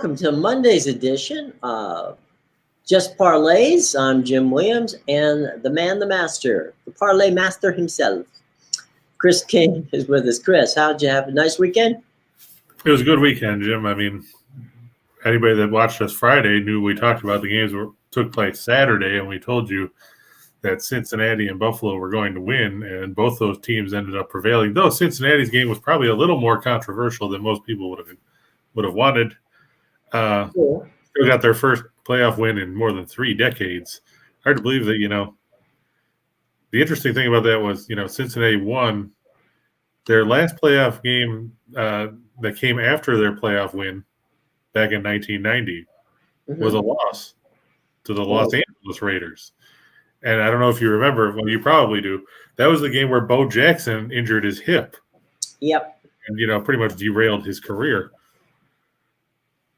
welcome to Monday's edition of Just Parlays. I'm Jim Williams, and the man, the master, the parlay master himself, Chris King, is with us. Chris, how'd you have a nice weekend? It was a good weekend, Jim. I mean, anybody that watched us Friday knew we talked about the games that took place Saturday, and we told you that Cincinnati and Buffalo were going to win, and both those teams ended up prevailing, though Cincinnati's game was probably a little more controversial than most people would have wanted. Still got their first playoff win in more than 3 decades. Hard to believe that, the interesting thing about that was, Cincinnati won their last playoff game that came after their playoff win back in 1990 was a loss to the Los Angeles Raiders. And I don't know if you remember, well, you probably do. That was the game where Bo Jackson injured his hip. Yep. And, pretty much derailed his career.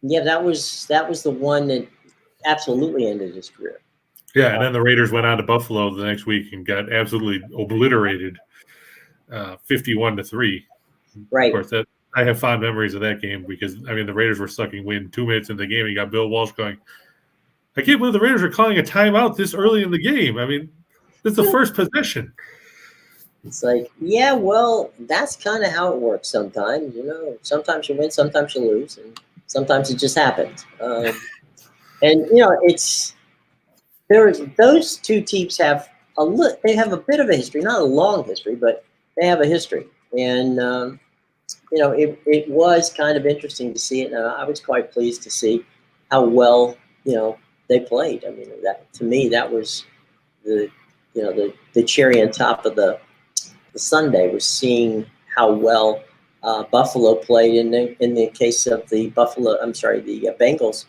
Yeah, that was the one that absolutely ended his career. Yeah, and then the Raiders went on to Buffalo the next week and got absolutely obliterated, 51-3. Right. Of course, I have fond memories of that game because, the Raiders were sucking wind 2 minutes into the game. You got Bill Walsh going, I can't believe the Raiders are calling a timeout this early in the game. It's the first possession. It's like, yeah, well, that's kind of how it works sometimes. Sometimes you win, sometimes you lose, and sometimes it just happens. Those two teams have they have a bit of a history, not a long history, but they have a history. And, it was kind of interesting to see it. And I was quite pleased to see how well, they played. That to me, that was the cherry on top of the Sunday, was seeing how well Buffalo played in the case of the Bengals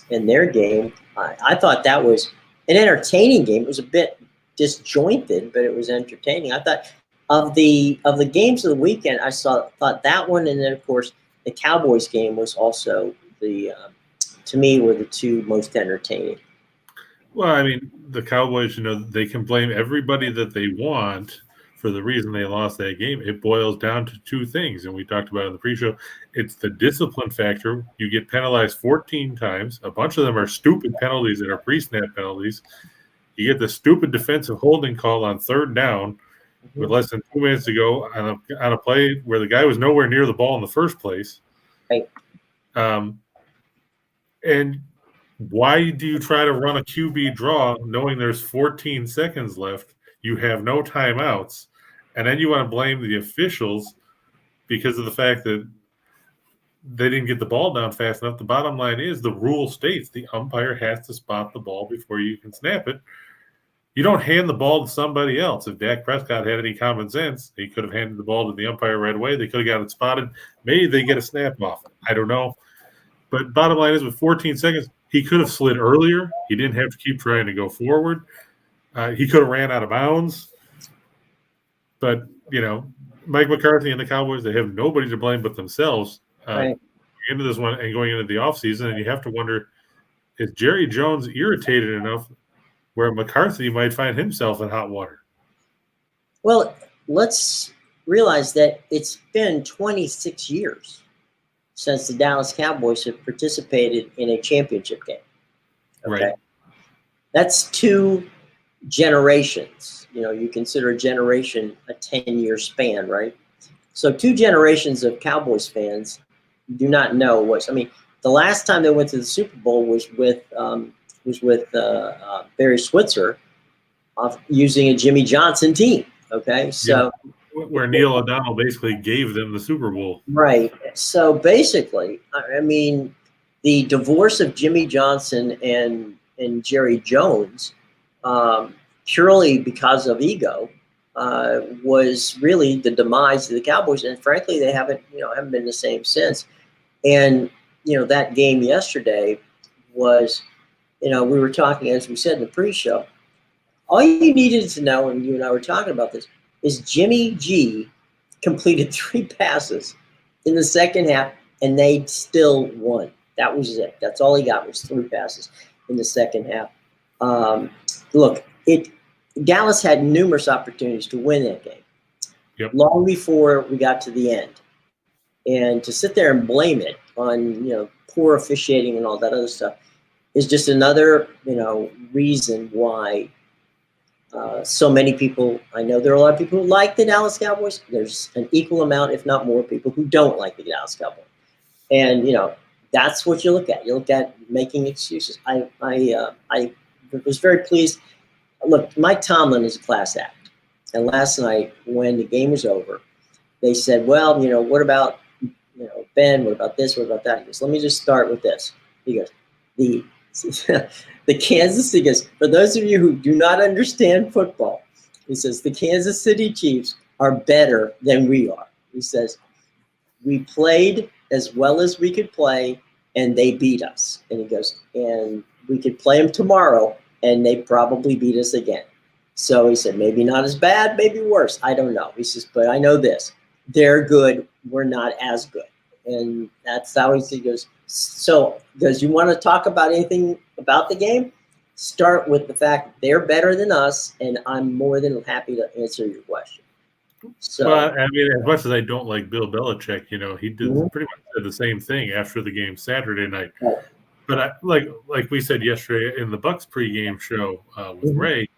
and their game. I thought that was an entertaining game. It was a bit disjointed, but it was entertaining. I thought of the games of the weekend, I thought that one, and then of course the Cowboys game was also to me were the two most entertaining. Well, the Cowboys, they can blame everybody that they want for the reason they lost that game. It boils down to 2 things, and we talked about it in the pre-show. It's the discipline factor. You get penalized 14 times. A bunch of them are stupid penalties that are pre-snap penalties. You get the stupid defensive holding call on 3rd down with less than 2 minutes to go on a play where the guy was nowhere near the ball in the first place. Right. And why do you try to run a QB draw knowing there's 14 seconds left? You have no timeouts. And then you want to blame the officials because of the fact that they didn't get the ball down fast enough. The bottom line is the rule states the umpire has to spot the ball before you can snap it. You don't hand the ball to somebody else. If Dak Prescott had any common sense, he could have handed the ball to the umpire right away. They could have got it spotted. Maybe they get a snap off. I don't know. But bottom line is with 14 seconds, he could have slid earlier. He didn't have to keep trying to go forward. He could have ran out of bounds. But, Mike McCarthy and the Cowboys, they have nobody to blame but themselves into this one and going into the offseason. And you have to wonder, is Jerry Jones irritated enough where McCarthy might find himself in hot water? Well, let's realize that it's been 26 years since the Dallas Cowboys have participated in a championship game. Okay? Right. That's 2 generations. You consider a generation a 10-year span, right? So 2 generations of Cowboys fans do not know the last time they went to the Super Bowl was with Barry Switzer using a Jimmy Johnson team. Okay, so where Neil O'Donnell basically gave them the Super Bowl. Right. So basically, the divorce of Jimmy Johnson and Jerry Jones, purely because of ego, was really the demise of the Cowboys. And frankly, they haven't been the same since. And, that game yesterday was, we were talking, as we said in the pre-show, all you needed to know, and you and I were talking about this, is Jimmy G completed 3 passes in the second half, and they still won. That was it. That's all he got was 3 passes in the second half. Look, Dallas had numerous opportunities to win that game, long before we got to the end. And to sit there and blame it on poor officiating and all that other stuff is just another reason why so many people. I know there are a lot of people who like the Dallas Cowboys. There's an equal amount, if not more, people who don't like the Dallas Cowboys, and that's what you look at. You look at making excuses. I was very pleased. Look, Mike Tomlin is a class act, and last night when the game was over, they said, "Well, what about Ben? What about this? What about that?" He goes, "Let me just start with this." He goes, "The the Kansas City." Goes, "For those of you who do not understand football," he says, "the Kansas City Chiefs are better than we are." He says, "We played as well as we could play, and they beat us." And he goes, "And we could play them tomorrow, and they probably beat us again." So he said, maybe not as bad, maybe worse. I don't know. He says, but I know this. They're good. We're not as good. And that's how he goes. So does you want to talk about anything about the game? Start with the fact they're better than us, and I'm more than happy to answer your question. So, well, I mean, as much as I don't like Bill Belichick, he did pretty much did the same thing after the game Saturday night. Right. But like we said yesterday in the Bucks pregame show with Ray,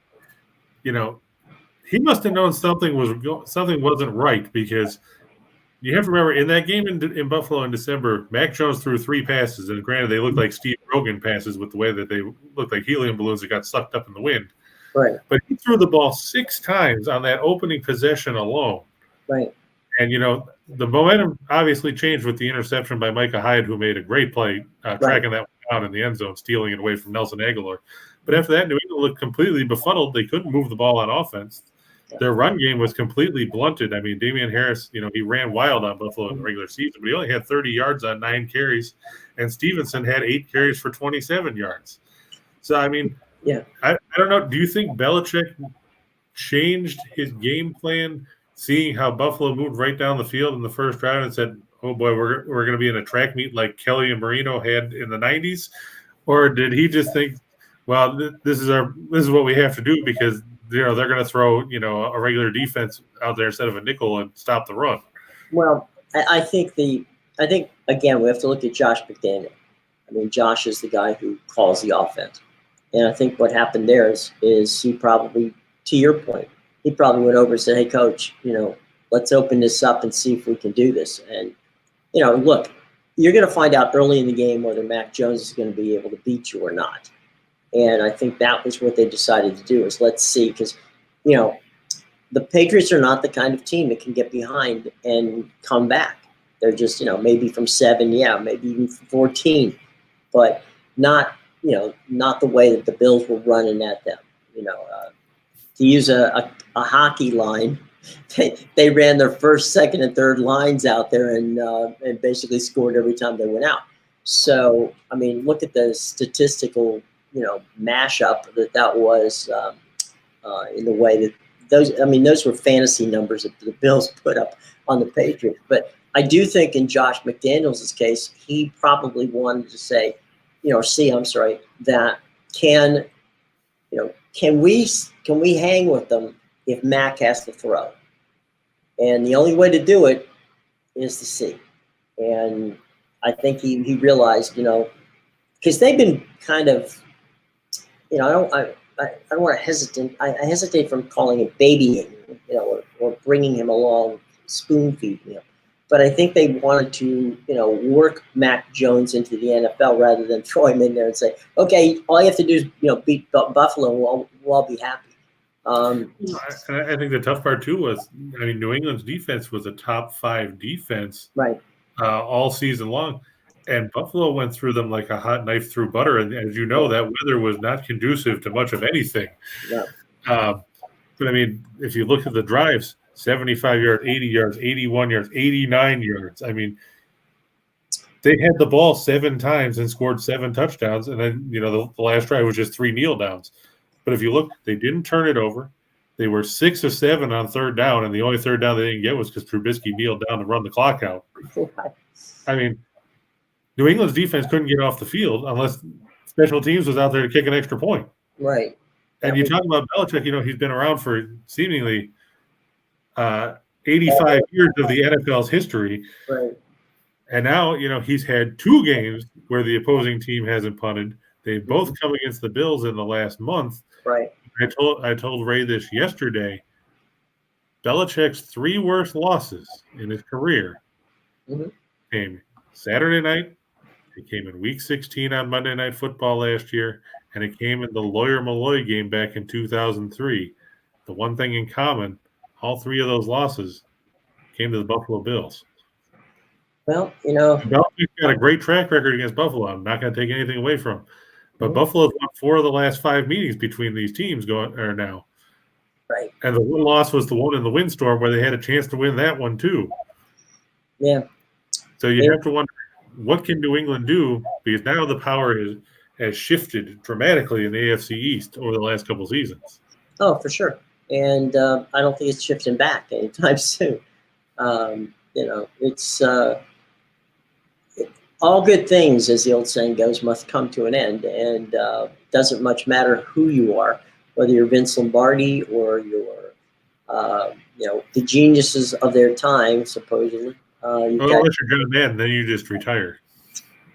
he must have known something wasn't right, because you have to remember in that game in Buffalo in December, Mac Jones threw 3 passes, and granted they looked like Steve Rogan passes with the way that they looked like helium balloons that got sucked up in the wind. Right. But he threw the ball 6 times on that opening possession alone. Right. And, the momentum obviously changed with the interception by Micah Hyde, who made a great play tracking that one down in the end zone, stealing it away from Nelson Aguilar. But after that, New England looked completely befuddled. They couldn't move the ball on offense. Their run game was completely blunted. I mean, Damian Harris, he ran wild on Buffalo in the regular season, but he only had 30 yards on 9 carries, and Stevenson had 8 carries for 27 yards. So, I mean, I don't know. Do you think Belichick changed his game plan, seeing how Buffalo moved right down the field in the first round and said, oh, boy, we're going to be in a track meet like Kelly and Marino had in the 90s? Or did he just think, well, this is what we have to do because they're going to throw a regular defense out there instead of a nickel and stop the run? Well, I think again we have to look at Josh McDaniel. I mean, Josh is the guy who calls the offense, and I think what happened there is he probably, to your point, he probably went over and said, "Hey, coach, let's open this up and see if we can do this." And look, you're going to find out early in the game whether Mac Jones is going to be able to beat you or not. And I think that was what they decided to do, is let's see, because, the Patriots are not the kind of team that can get behind and come back. They're just, maybe from 7, maybe even from 14, but not the way that the Bills were running at them. To use a hockey line, they ran their first, second, and third lines out there and basically scored every time they went out. So, I mean, look at the statistical mashup that was in the way that those were fantasy numbers that the Bills put up on the Patriots. But I do think in Josh McDaniels' case, he probably wanted to say, that can we hang with them if Mac has to throw? And the only way to do it is to see. And I think he realized, because they've been kind of, I don't want to hesitate. I hesitate from calling it babying, or bringing him along, spoon feeding him. But I think they wanted to, work Mac Jones into the NFL rather than throw him in there and say, okay, all you have to do is, beat Buffalo, and we'll all be happy. I think the tough part too was, New England's defense was a top 5 defense, right, all season long. And Buffalo went through them like a hot knife through butter. And as you know, that weather was not conducive to much of anything. Yeah. But, if you look at the drives, 75 yards, 80 yards, 81 yards, 89 yards. They had the ball 7 times and scored 7 touchdowns. And then, the last drive was just 3 kneel downs. But if you look, they didn't turn it over. They were 6 of 7 on third down. And the only third down they didn't get was because Trubisky kneeled down to run the clock out. New England's defense couldn't get off the field unless special teams was out there to kick an extra point. Right. And you talk about Belichick, he's been around for seemingly 85 years of the NFL's history. Right. And now, he's had 2 games where the opposing team hasn't punted. They both come against the Bills in the last month. Right. I told Ray this yesterday. Belichick's 3 worst losses in his career came Saturday night, it came in Week 16 on Monday Night Football last year, and it came in the Lawyer-Malloy game back in 2003. The one thing in common, all 3 of those losses came to the Buffalo Bills. Well, Belichick's got a great track record against Buffalo. I'm not going to take anything away from him. But Buffalo's won 4 of the last 5 meetings between these teams now. Right. And the one loss was the one in the windstorm where they had a chance to win that one too. Yeah. So you have to wonder, what can New England do? Because now the power has shifted dramatically in the AFC East over the last couple seasons. Oh, for sure. And I don't think it's shifting back anytime soon. It's all good things, as the old saying goes, must come to an end. And doesn't much matter who you are, whether you're Vince Lombardi or you're, the geniuses of their time, supposedly. Unless you're John Madden, then you just retire.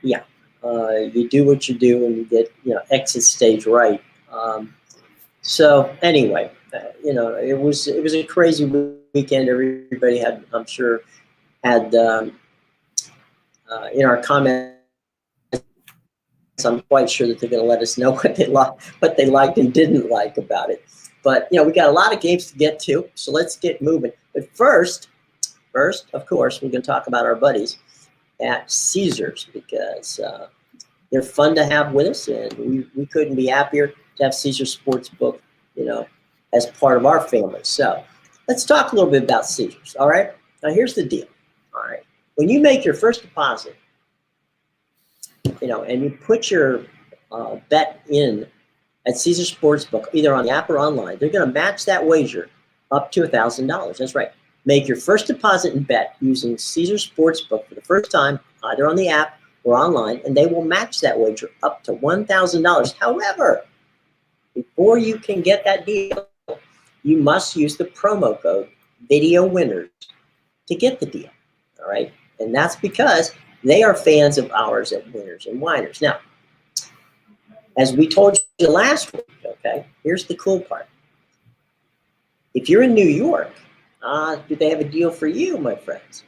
Yeah. You do what you do and you get, exit stage right. So anyway, it was a crazy weekend. Everybody had, I'm sure, had in our comments, I'm quite sure that they're going to let us know what they liked and didn't like about it. But we got a lot of games to get to, so let's get moving. But first, of course, we're going to talk about our buddies at Caesars, because they're fun to have with us, and we couldn't be happier to have Caesars Sportsbook, as part of our family. So let's talk a little bit about Caesars. All right. Now here's the deal. All right. When you make your first deposit, and you put your bet in at Caesars Sportsbook, either on the app or online, they're going to match that wager up to $1,000. That's right. Make your first deposit and bet using Caesars Sportsbook for the first time, either on the app or online, and they will match that wager up to $1,000. However, before you can get that deal, you must use the promo code VIDEOWINNERS to get the deal. All right. And that's because they are fans of ours at Winners and Whiners. Now, as we told you last week, okay, here's the cool part. If you're in New York, do they have a deal for you, my friends?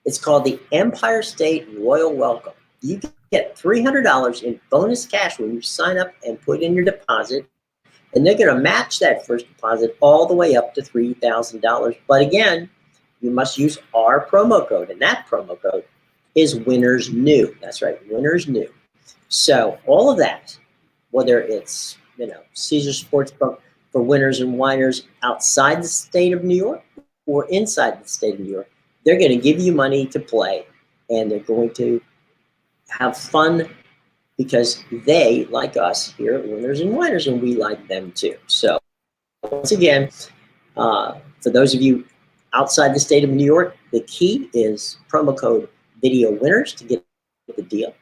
It's called the Empire State Royal Welcome. You get $300 in bonus cash when you sign up and put in your deposit, and they're going to match that first deposit all the way up to $3,000. But again, you must use our promo code, and that promo code is Winners New. That's right, Winners New. So all of that, whether it's Caesars Sportsbook for Winners and Whiners outside the state of New York or inside the state of New York, they're going to give you money to play, and they're going to have fun because they like us here at Winners and Whiners, and we like them too. So once again, for those of you outside the state of New York, the key is promo code VIDEOWINNERS to get the deal.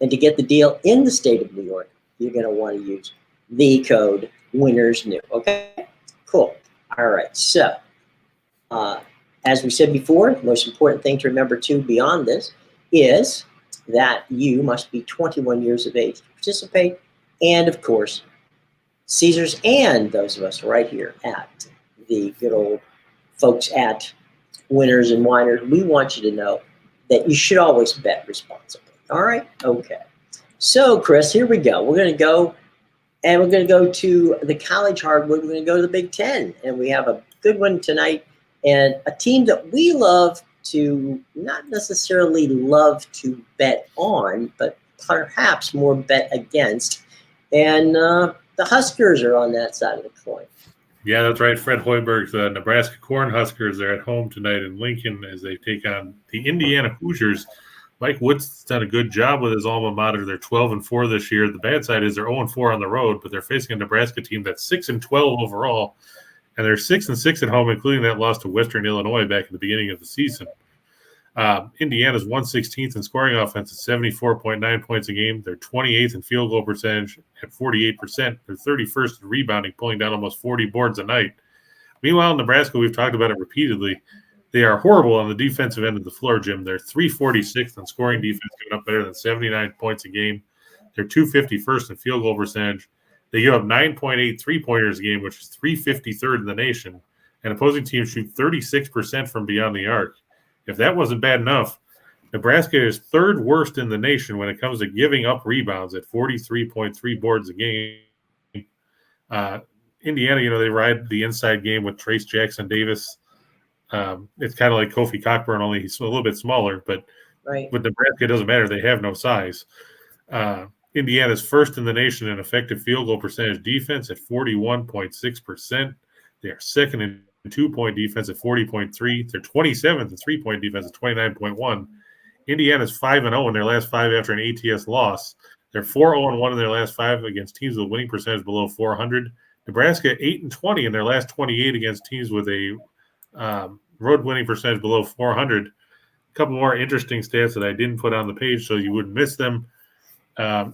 And to get the deal in the state of New York, you're going to want to use the code WINNERSNEW. Okay? Cool. All right. So, as we said before, the most important thing to remember too beyond this is that you must be 21 years of age to participate. And of course, Caesars and those of us right here at the good old folks at Winners and Whiners, we want you to know that you should always bet responsibly. All right? Okay. So, Chris, here we go. We're going to go, and we're going to go to the college hardwood. We're going to go to the Big Ten, and we have a good one tonight, and a team that we love to not necessarily love to bet on, but perhaps more bet against. And the Huskers are on that side of the coin. Yeah, that's right. Fred Hoiberg's Nebraska Cornhuskers are at home tonight in Lincoln as they take on the Indiana Hoosiers. Mike Wood's done a good job with his alma mater. They're 12-4 this year. The bad side is they're 0-4 on the road, but they're facing a Nebraska team that's 6-12 overall, and they're 6-6 at home, including that loss to Western Illinois back at the beginning of the season. Indiana's 116th in scoring offense at 74.9 points a game. They're 28th in field goal percentage at 48%. They're 31st in rebounding, pulling down almost 40 boards a night. Meanwhile, Nebraska, we've talked about it repeatedly. They are horrible on the defensive end of the floor, Jim. They're 346th in scoring defense, giving up better than 79 points a game. They're 251st in field goal percentage. They give up 9.8 3-pointers a game, which is 353rd in the nation. And opposing teams shoot 36% from beyond the arc. If that wasn't bad enough, Nebraska is third worst in the nation when it comes to giving up rebounds at 43.3 boards a game. Indiana, they ride the inside game with Trace Jackson Davis. It's kind of like Kofi Cockburn, only he's a little bit smaller. But Right. with Nebraska, it doesn't matter. They have no size. Indiana's first in the nation in effective field goal percentage defense at 41.6%. They are second in 2-point defense at 40.3. They're 27th in 3-point defense at 29.1. Indiana's 5-0 in their last 5 after an ATS loss. They're 4-0-1 in their last 5 against teams with a winning percentage below 400. Nebraska 8-20 in their last 28 against teams with a road winning percentage below 400. A couple more interesting stats that I didn't put on the page so you wouldn't miss them.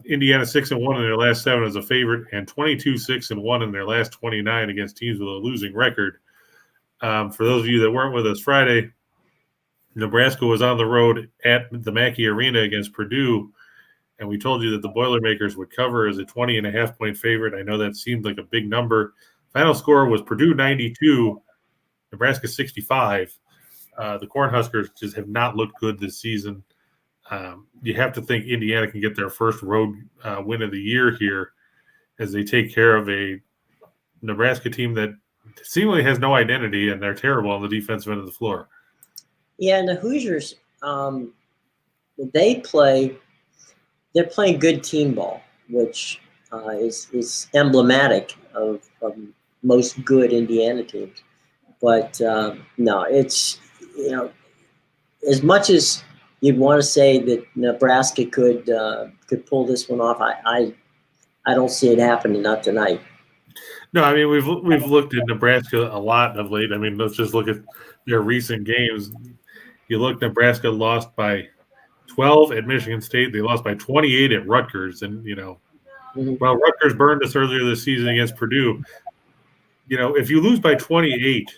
Indiana 6-1 in their last 7 as a favorite, and 22-6-1 in their last 29 against teams with a losing record. For those of you that weren't with us Friday, Nebraska was on the road at the Mackey Arena against Purdue, and we told you that the Boilermakers would cover as a 20.5-point favorite. I know that seemed like a big number. Final score was Purdue 92, Nebraska 65. The Cornhuskers just have not looked good this season. You have to think Indiana can get their first road win of the year here as they take care of a Nebraska team that seemingly has no identity, and they're terrible on the defensive end of the floor. Yeah, and the Hoosiers, they're playing good team ball, which is emblematic of most good Indiana teams. But no, it's, as much as you'd want to say that Nebraska could pull this one off, I don't see it happening, not tonight. No, I mean, we've looked at Nebraska a lot of late. I mean, let's just look at their recent games. You look, Nebraska lost by 12 at Michigan State. They lost by 28 at Rutgers. And, well, Rutgers burned us earlier this season against Purdue. If you lose by 28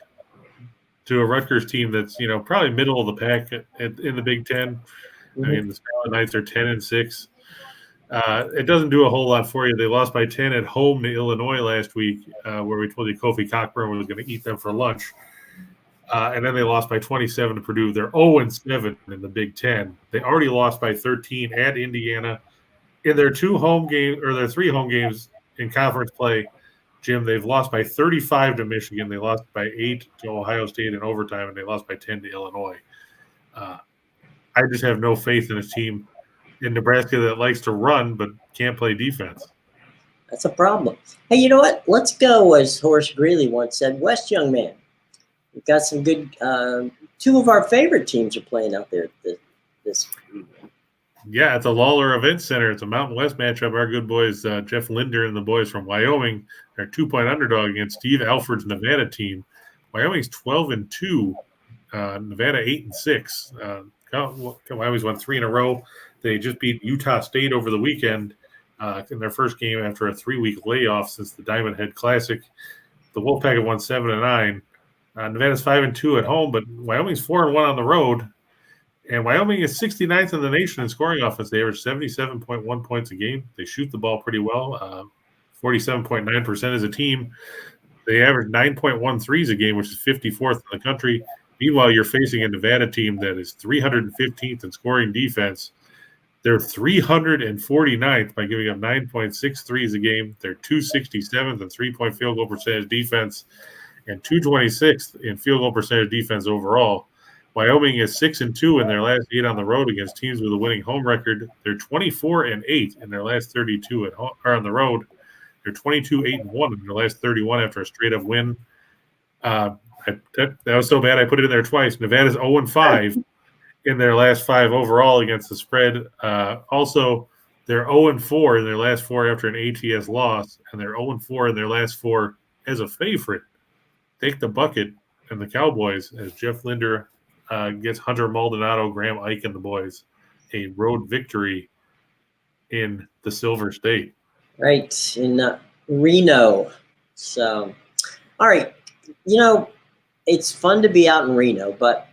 to a Rutgers team that's, probably middle of the pack in the Big Ten, I mean, the Scarlet Knights are 10-6. It doesn't do a whole lot for you. They lost by 10 at home to Illinois last week, where we told you Kofi Cockburn was going to eat them for lunch. And then they lost by 27 to Purdue. They're 0-7 in the Big Ten. They already lost by 13 at Indiana. In their 3 home games in conference play, Jim, they've lost by 35 to Michigan. They lost by 8 to Ohio State in overtime, and they lost by 10 to Illinois. I just have no faith in a team in Nebraska that likes to run but can't play defense. That's a problem. Hey, you know what? Let's go, as Horace Greeley once said, West, young man. We've got some good 2 of our favorite teams are playing out there this week. Yeah, at the Lawler Event Center. It's a Mountain West matchup. Our good boys, Jeff Linder and the boys from Wyoming, are 2-point underdog against Steve Alford's Nevada team. Wyoming's 12-2, Nevada 8-6. Wyoming's won 3 in a row. They just beat Utah State over the weekend in their first game after a 3-week layoff since the Diamond Head Classic. The Wolfpack have won 7-9. Nevada's 5-2 at home, but Wyoming's 4-1 on the road. And Wyoming is 69th in the nation in scoring offense. They average 77.1 points a game. They shoot the ball pretty well, 47.9% as a team. They average 9.1 threes a game, which is 54th in the country. Meanwhile, you're facing a Nevada team that is 315th in scoring defense. They're 349th by giving up 9.6 threes a game. They're 267th in 3-point field goal percentage defense and 226th in field goal percentage defense overall. Wyoming is 6-2 in their last 8 on the road against teams with a winning home record. They're 24-8 in their last 32 on the road. They're 22-8-1 in their last 31 after a straight-up win. That was so bad I put it in there twice. Nevada's 0-5 in their last 5 overall against the spread. Also, they're 0-4 in their last 4 after an ATS loss, and they're 0-4 in their last 4 as a favorite. Take the bucket and the Cowboys as Jeff Linder gets Hunter Maldonado, Graham Ike, and the boys a road victory in the Silver State. Right, in Reno. So, all right, it's fun to be out in Reno, but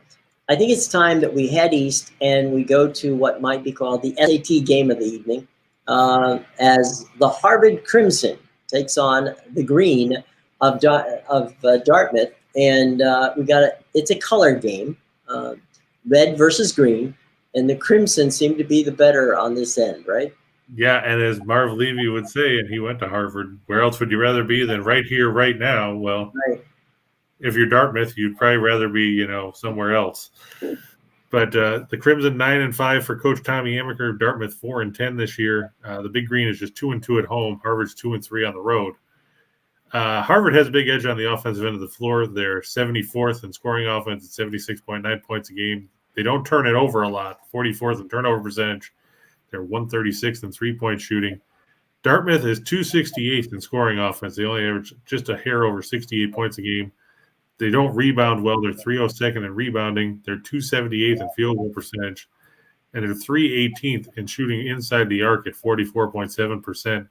I think it's time that we head east and we go to what might be called the SAT game of the evening, as the Harvard Crimson takes on the green of Dartmouth, and it's a color game, red versus green, and the Crimson seem to be the better on this end, right? Yeah, and as Marv Levy would say, and he went to Harvard, where else would you rather be than right here, right now? Well, Right. if you're Dartmouth, you'd probably rather be, somewhere else. But the Crimson 9-5 for Coach Tommy Amaker. Dartmouth 4-10 this year. The Big Green is just 2-2 at home. Harvard's 2-3 on the road. Harvard has a big edge on the offensive end of the floor. They're 74th in scoring offense at 76.9 points a game. They don't turn it over a lot. 44th in turnover percentage. They're 136th in three-point shooting. Dartmouth is 268th in scoring offense. They only average just a hair over 68 points a game. They don't rebound well. They're 302nd in rebounding. They're 278th in field goal percentage. And they're 318th in shooting inside the arc at 44.7%.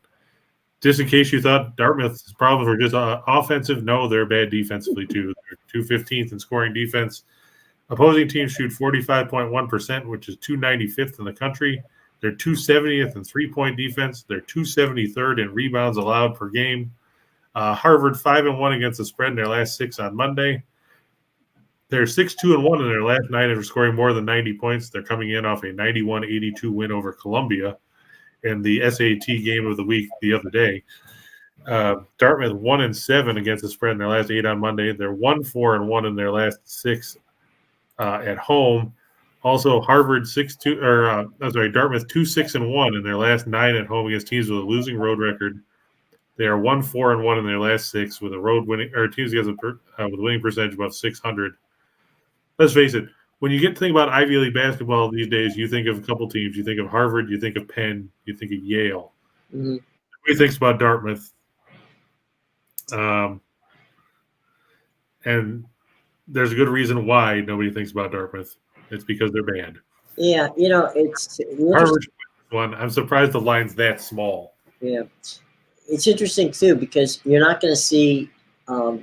Just in case you thought Dartmouth's problems were just offensive, no, they're bad defensively too. They're 215th in scoring defense. Opposing teams shoot 45.1%, which is 295th in the country. They're 270th in three-point defense. They're 273rd in rebounds allowed per game. Harvard 5-1 against the spread in their last 6 on Monday. They're 6-2-1 in their last 9 after scoring more than 90 points. They're coming in off a 91-82 win over Columbia in the SAT game of the week the other day. Dartmouth 1-7 against the spread in their last 8 on Monday. They're 1-4-1 in their last 6 at home. Also, Dartmouth 2-6-1 in their last 9 at home against teams with a losing road record. They are 1-4-1 in their last 6 with a road winning or teams against with a winning percentage above 600. Let's face it, when you get to think about Ivy League basketball these days, you think of a couple teams. You think of Harvard, you think of Penn, you think of Yale. Mm-hmm. Nobody thinks about Dartmouth. And there's a good reason why nobody thinks about Dartmouth. It's because they're bad. Yeah, it's Harvard one. I'm surprised the line's that small. Yeah, it's interesting too because you're not going to see tempo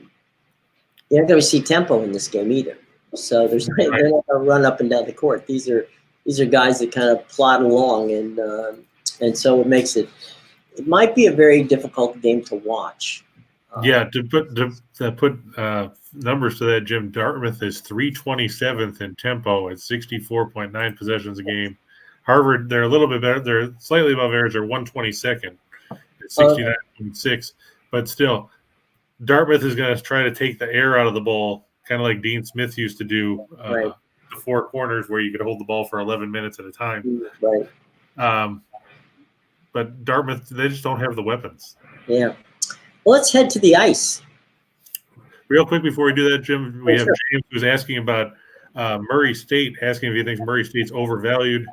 in this game either. So they're not going to run up and down the court. These are guys that kind of plod along, and so it makes it might be a very difficult game to watch. Yeah, to put numbers to that, Jim, Dartmouth is 327th in tempo at 64.9 possessions a game. Harvard, they're a little bit better. They're slightly above average. They're 122nd at 69.6. But still, Dartmouth is going to try to take the air out of the ball, kind of like Dean Smith used to do the four corners where you could hold the ball for 11 minutes at a time. Right. But Dartmouth, they just don't have the weapons. Yeah. Well, let's head to the ice. Real quick before we do that, Jim, we have James who's asking about Murray State, asking if he thinks Murray State's overvalued.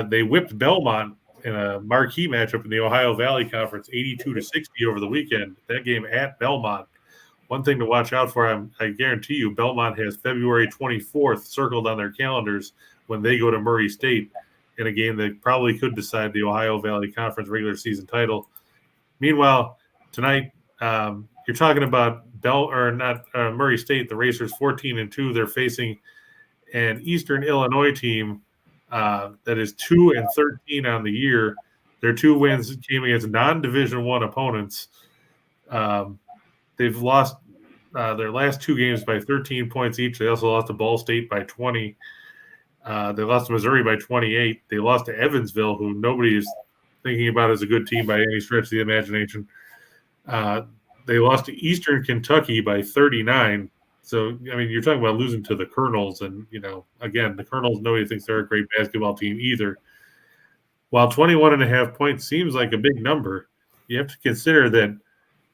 They whipped Belmont in a marquee matchup in the Ohio Valley Conference, 82-60 over the weekend. That game at Belmont. One thing to watch out for, I guarantee you, Belmont has February 24th circled on their calendars when they go to Murray State in a game that probably could decide the Ohio Valley Conference regular season title. Meanwhile, tonight, you're talking about Murray State, the Racers 14-2. They're facing an Eastern Illinois team that is 2-13 on the year. Their 2 wins came against non-Division I opponents. They've lost their last 2 games by 13 points each. They also lost to Ball State by 20. They lost to Missouri by 28. They lost to Evansville, who nobody is thinking about as a good team by any stretch of the imagination. They lost to Eastern Kentucky by 39. So, I mean, you're talking about losing to the Colonels. And, again, the Colonels, nobody thinks they're a great basketball team either. While 21.5 points seems like a big number, you have to consider that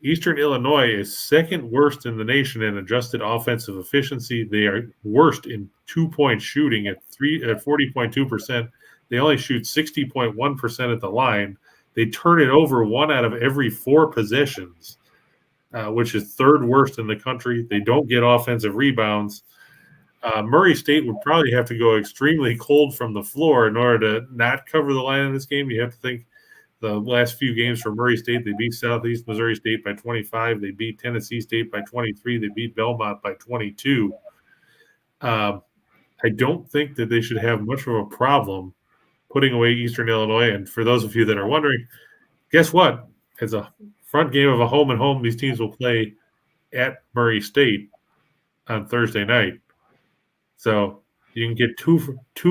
Eastern Illinois is second worst in the nation in adjusted offensive efficiency. They are worst in 2-point shooting at 40.2%. They only shoot 60.1% at the line. They turn it over 1 out of every 4 possessions, which is third worst in the country. They don't get offensive rebounds. Murray State would probably have to go extremely cold from the floor in order to not cover the line in this game. You have to think the last few games for Murray State. They beat Southeast Missouri State by 25. They beat Tennessee State by 23. They beat Belmont by 22. I don't think that they should have much of a problem putting away Eastern Illinois. And for those of you that are wondering, guess what? As a front game of a home and home, these teams will play at Murray State on Thursday night. So you can get two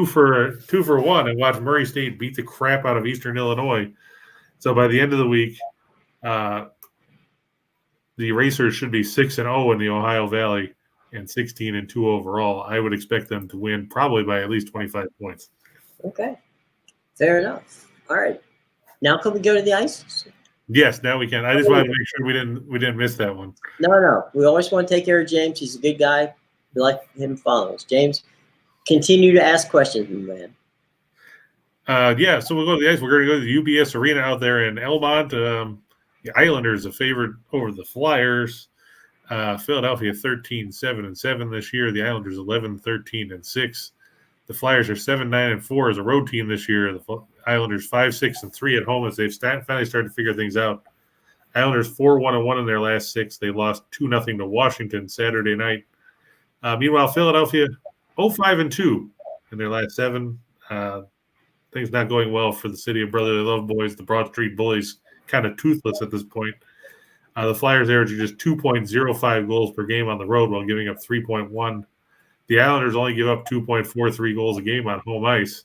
for one and watch Murray State beat the crap out of Eastern Illinois. So by the end of the week, the Racers should be 6-0 in the Ohio Valley and 16-2 overall. I would expect them to win probably by at least 25 points. Okay, fair enough. All right, now can we go to the ice? Yes, now we can. I just wanted to make sure we didn't miss that one. No. We always want to take care of James. He's a good guy. We like him following us. James, continue to ask questions, man. Yeah, so we'll go to the ice. We're going to go to the UBS Arena out there in Elmont. The Islanders a favorite over the Flyers. Philadelphia 13-7-7 this year. The Islanders 11-13-6. The Flyers are 7-9-4 as a road team this year. The Islanders 5-6-3 at home as they've finally started to figure things out. Islanders 4-1-1 in their last 6. They lost 2-0 to Washington Saturday night. Meanwhile, Philadelphia 0-5-2 in their last 7. Things not going well for the City of Brotherly Love boys. The Broad Street Bullies kind of toothless at this point. The Flyers average just 2.05 goals per game on the road while giving up 3.1. The Islanders only give up 2.43 goals a game on home ice.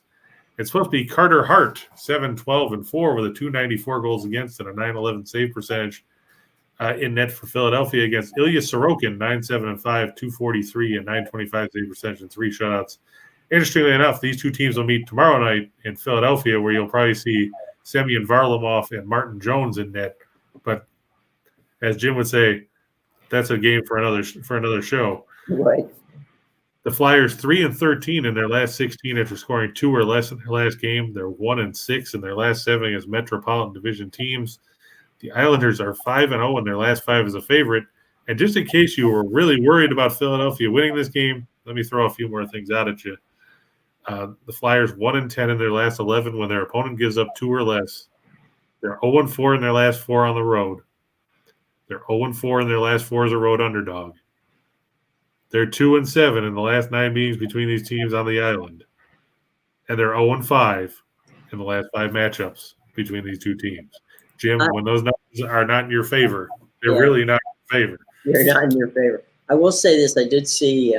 It's supposed to be Carter Hart, 7-12-4 with a 294 goals against and a 911 save percentage in net for Philadelphia against Ilya Sorokin, 9-7-5, 243 and 925 save percentage and 3 shutouts. Interestingly enough, these two teams will meet tomorrow night in Philadelphia, where you'll probably see Semyon Varlamov and Martin Jones in net. But as Jim would say, that's a game for another show. Right. The Flyers 3-13 in their last 16 after scoring 2 or less in their last game. They're 1-6 in their last 7 as Metropolitan Division teams. The Islanders are 5-0 in their last 5 as a favorite. And just in case you were really worried about Philadelphia winning this game, let me throw a few more things out at you. The Flyers 1-10 in their last 11 when their opponent gives up 2 or less. They're 0-4 in their last 4 on the road. They're 0-4 in their last 4 as a road underdog. They're 2-7 in the last 9 meetings between these teams on the island. And they're 0-5 in the last 5 matchups between these two teams. Jim, when those numbers are not in your favor, they're really not in your favor. They're not in your favor. I will say this. I did see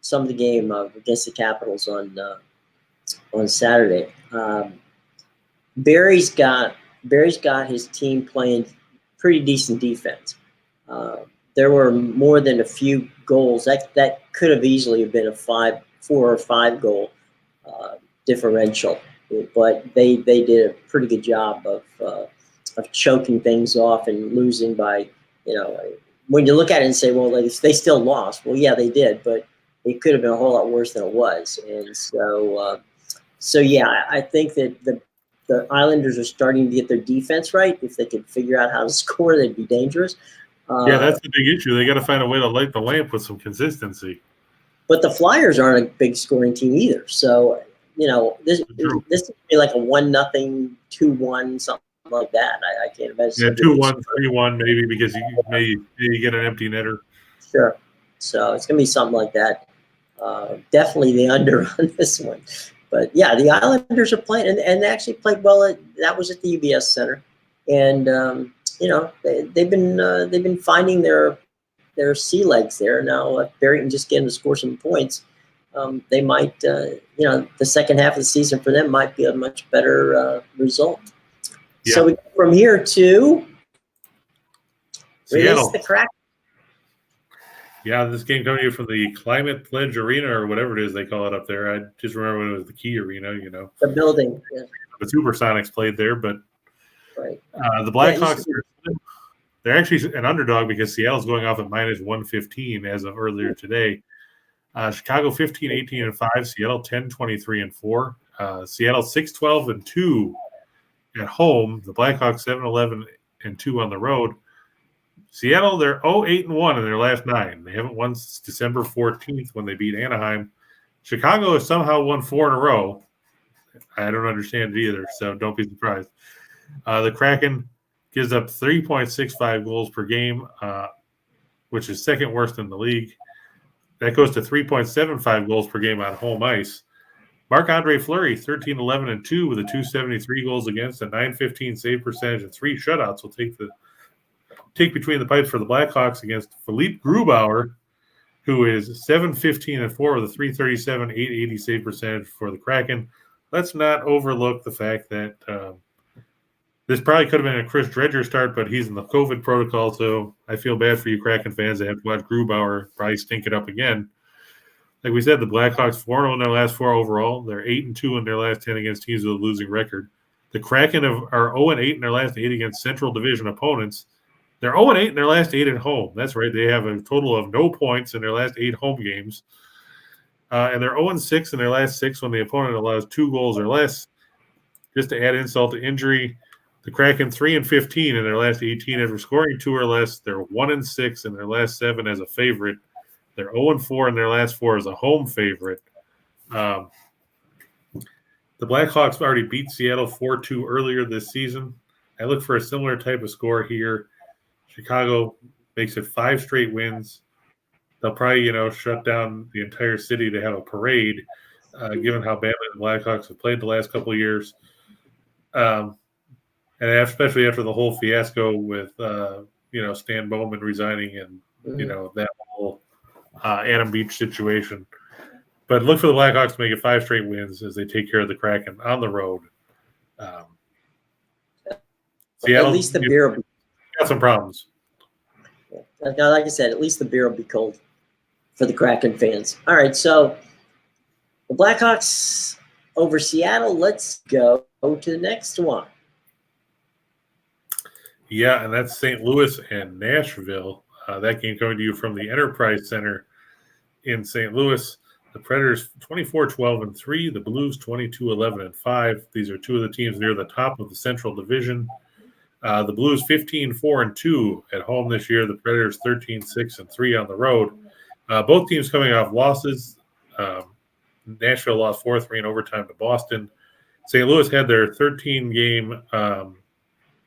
some of the game against the Capitals on Saturday. Barry's got his team playing pretty decent defense. There were more than a few goals that could have easily been a 4 or 5 goal differential, but they did a pretty good job of choking things off and losing by, when you look at it and say, well, they still lost. Well, yeah, they did, but it could have been a whole lot worse than it was. And so yeah, I think that the Islanders are starting to get their defense right. If they could figure out how to score, they'd be dangerous. Yeah, that's the big issue. They got to find a way to light the lamp with some consistency. But the Flyers aren't a big scoring team either. So, this would be like a 1-0, 2-1, something like that. I can't imagine. Yeah, 2-1, 3-1 maybe, because you maybe get an empty netter. Sure. So it's going to be something like that. Definitely the under on this one. But, yeah, the Islanders are playing, and they actually played well. That was at the UBS Center. And, they've been finding their sea legs there. Now, if Barry can just get them to score some points, they might, the second half of the season for them might be a much better result. Yeah. So we go from here to Seattle. The Kraken. Yeah, this game coming to you from the Climate Pledge Arena or whatever it is they call it up there. I just remember when it was the Key Arena, The building. Yeah. The Supersonics played there, but right. The Blackhawks, they're actually an underdog because Seattle's going off at -115 as of earlier today. Chicago 15-18-5, Seattle 10-23-4. Seattle 6-12-2 at home. The Blackhawks 7-11-2 on the road. Seattle, they're 0-8-1 in their last 9. They haven't won since December 14th when they beat Anaheim. Chicago has somehow won 4 in a row. I don't understand it either, so don't be surprised. The Kraken gives up 3.65 goals per game, which is second worst in the league. That goes to 3.75 goals per game on home ice. Marc-Andre Fleury, 13-11-2 with a 273 goals against, a 915 save percentage, and 3 shutouts will take between the pipes for the Blackhawks against Philippe Grubauer, who is 7-15-4 with a 337, 880 save percentage for the Kraken. Let's not overlook the fact that this probably could have been a Chris Dredger start, but he's in the COVID protocol, so I feel bad for you Kraken fans that have to watch Grubauer probably stink it up again. Like we said, the Blackhawks 4-0 in their last 4 overall. They're 8-2 in their last 10 against teams with a losing record. The Kraken are 0-8 in their last 8 against Central Division opponents. They're 0-8 in their last 8 at home. That's right. They have a total of no points in their last 8 home games. And they're 0-6 in their last 6 when the opponent allows 2 goals or less. Just to add insult to injury, the Kraken 3-15 in their last 18 after scoring 2 or less. They're 1-6 in their last 7 as a favorite. They're 0-4 in their last 4 as a home favorite. The Blackhawks already beat Seattle 4-2 earlier this season. I look for a similar type of score here. Chicago makes it 5 straight wins. They'll probably, shut down the entire city to have a parade, given how badly the Blackhawks have played the last couple of years. And especially after the whole fiasco with, Stan Bowman resigning and, that whole Adam Beach situation. But look for the Blackhawks to make it 5 straight wins as they take care of the Kraken on the road. Seattle, at least the beer will be, got some problems. now, like I said, at least the beer will be cold for the Kraken fans. All right, so the Blackhawks over Seattle. Let's go to the next one. Yeah, and that's St. Louis and Nashville. That game coming to you from the Enterprise Center in St. Louis. The Predators 24-12-3, the Blues 22-11-5. These are 2 of the teams near the top of the Central Division. The Blues 15-4-2 at home this year. The Predators 13-6-3 on the road. Both teams coming off losses. Nashville lost 4-3 in overtime to Boston. St. Louis had their 13-game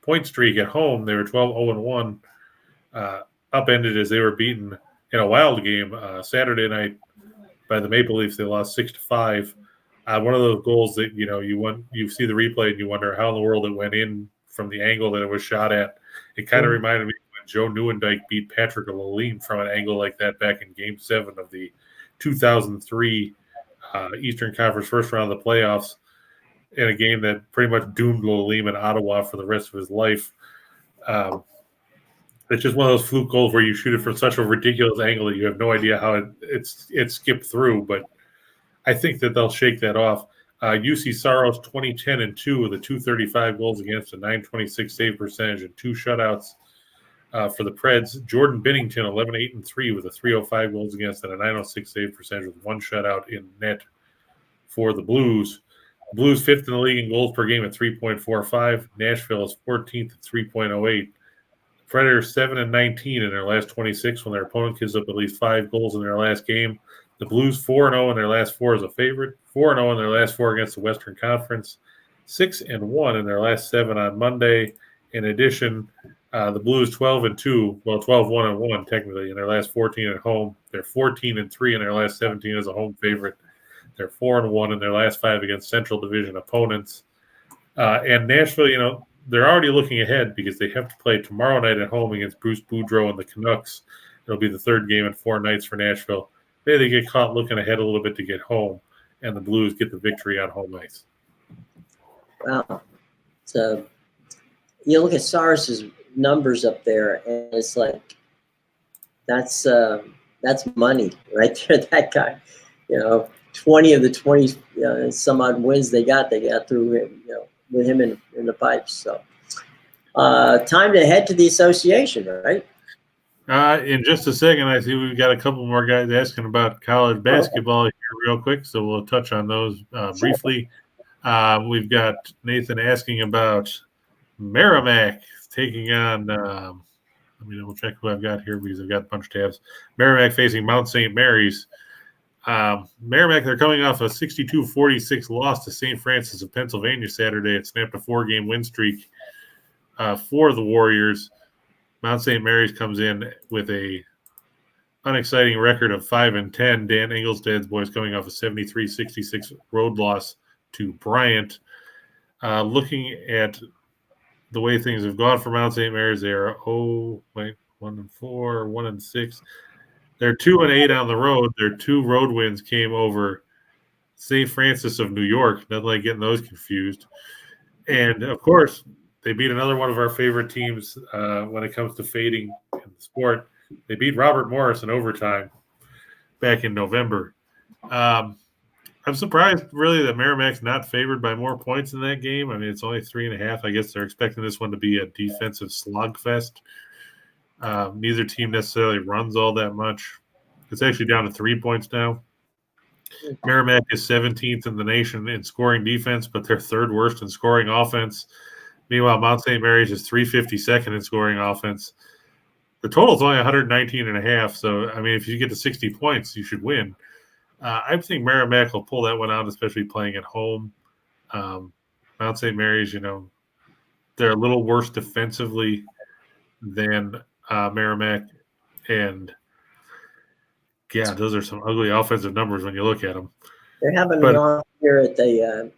point streak at home. They were 12-0-1. Upended as they were beaten in a wild game Saturday night by the Maple Leafs. They lost 6-5. One of those goals that you see the replay and you wonder how in the world it went in from the angle that it was shot at. It kind of reminded me when Joe Nieuwendyk beat Patrick Lalime from an angle like that back in Game 7 of the 2003 Eastern Conference first round of the playoffs, in a game that pretty much doomed Lalime in Ottawa for the rest of his life. It's just one of those fluke goals where you shoot it from such a ridiculous angle that you have no idea how it skipped through. But I think that they'll shake that off. UC Saros 20-10-2 with a 235 goals against, a 926 save percentage, and 2 shutouts for the Preds. Jordan Binnington 11-8-3 with a 305 goals against and a 906 save percentage with 1 shutout in net for the Blues. Blues 5th in the league in goals per game at 3.45. Nashville is 14th at 3.08. Predators 7-19 in their last 26 when their opponent gives up at least 5 goals in their last game. The Blues 4-0 in their last 4 as a favorite. 4-0 in their last 4 against the Western Conference. 6-1 in their last 7 on Monday. In addition, the Blues 12-2, well 12-1-1 technically in their last 14 at home. They're 14-3 in their last 17 as a home favorite. They're 4-1 in their last 5 against Central Division opponents. And Nashville, they're already looking ahead because they have to play tomorrow night at home against Bruce Boudreau and the Canucks. It'll be the 3rd game in 4 nights for Nashville. Maybe they get caught looking ahead a little bit to get home, and the Blues get the victory on home ice. Wow. So you look at Saros' numbers up there, and it's like that's money right there. That guy, 20 of the 20 some odd wins they got through him, with him in the pipes. So time to head to the association, right? In just a second, I see we've got a couple more guys asking about college basketball here real quick, so we'll touch on those briefly. We've got Nathan asking about Merrimack taking on let me double check who I've got here because I've got a bunch of tabs. Merrimack facing Mount St. Mary's. Merrimack, they're coming off a 62-46 loss to St. Francis of Pennsylvania Saturday. It snapped a 4-game win streak for the Warriors. Mount St. Mary's comes in with a unexciting record of 5-10. Dan Engelstad's boys coming off a 73-66 road loss to Bryant. Looking at the way things have gone for Mount St. Mary's, they are 1-4, 1-6. They're 2-8 on the road. Their 2 road wins came over St. Francis of New York. Nothing like getting those confused. And of course, they beat another one of our favorite teams when it comes to fading in the sport. They beat Robert Morris in overtime back in November. I'm surprised, really, that Merrimack's not favored by more points in that game. I mean, it's only 3.5. I guess they're expecting this one to be a defensive slugfest. Neither team necessarily runs all that much. It's actually down to 3 points now. Merrimack is 17th in the nation in scoring defense, but they're 3rd worst in scoring offense. Meanwhile, Mount St. Mary's is 352nd in scoring offense. The total is only 119.5. So, I mean, if you get to 60 points, you should win. I think Merrimack will pull that one out, especially playing at home. Mount St. Mary's, they're a little worse defensively than Merrimack. And, yeah, those are some ugly offensive numbers when you look at them. They're having an off here at the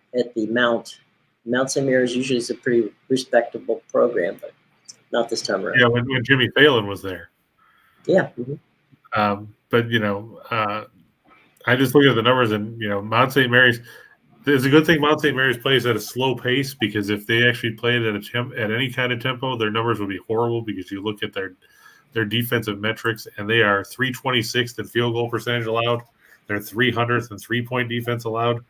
Mount. Mount St. Mary's usually is a pretty respectable program, but not this time around. Yeah, when Jimmy Phelan was there. Yeah. Mm-hmm. But, I just look at the numbers and, Mount St. Mary's – it's a good thing Mount St. Mary's plays at a slow pace, because if they actually played at any kind of tempo, their numbers would be horrible, because you look at their defensive metrics, and they are 326th in field goal percentage allowed. They're 300th in three-point defense allowed.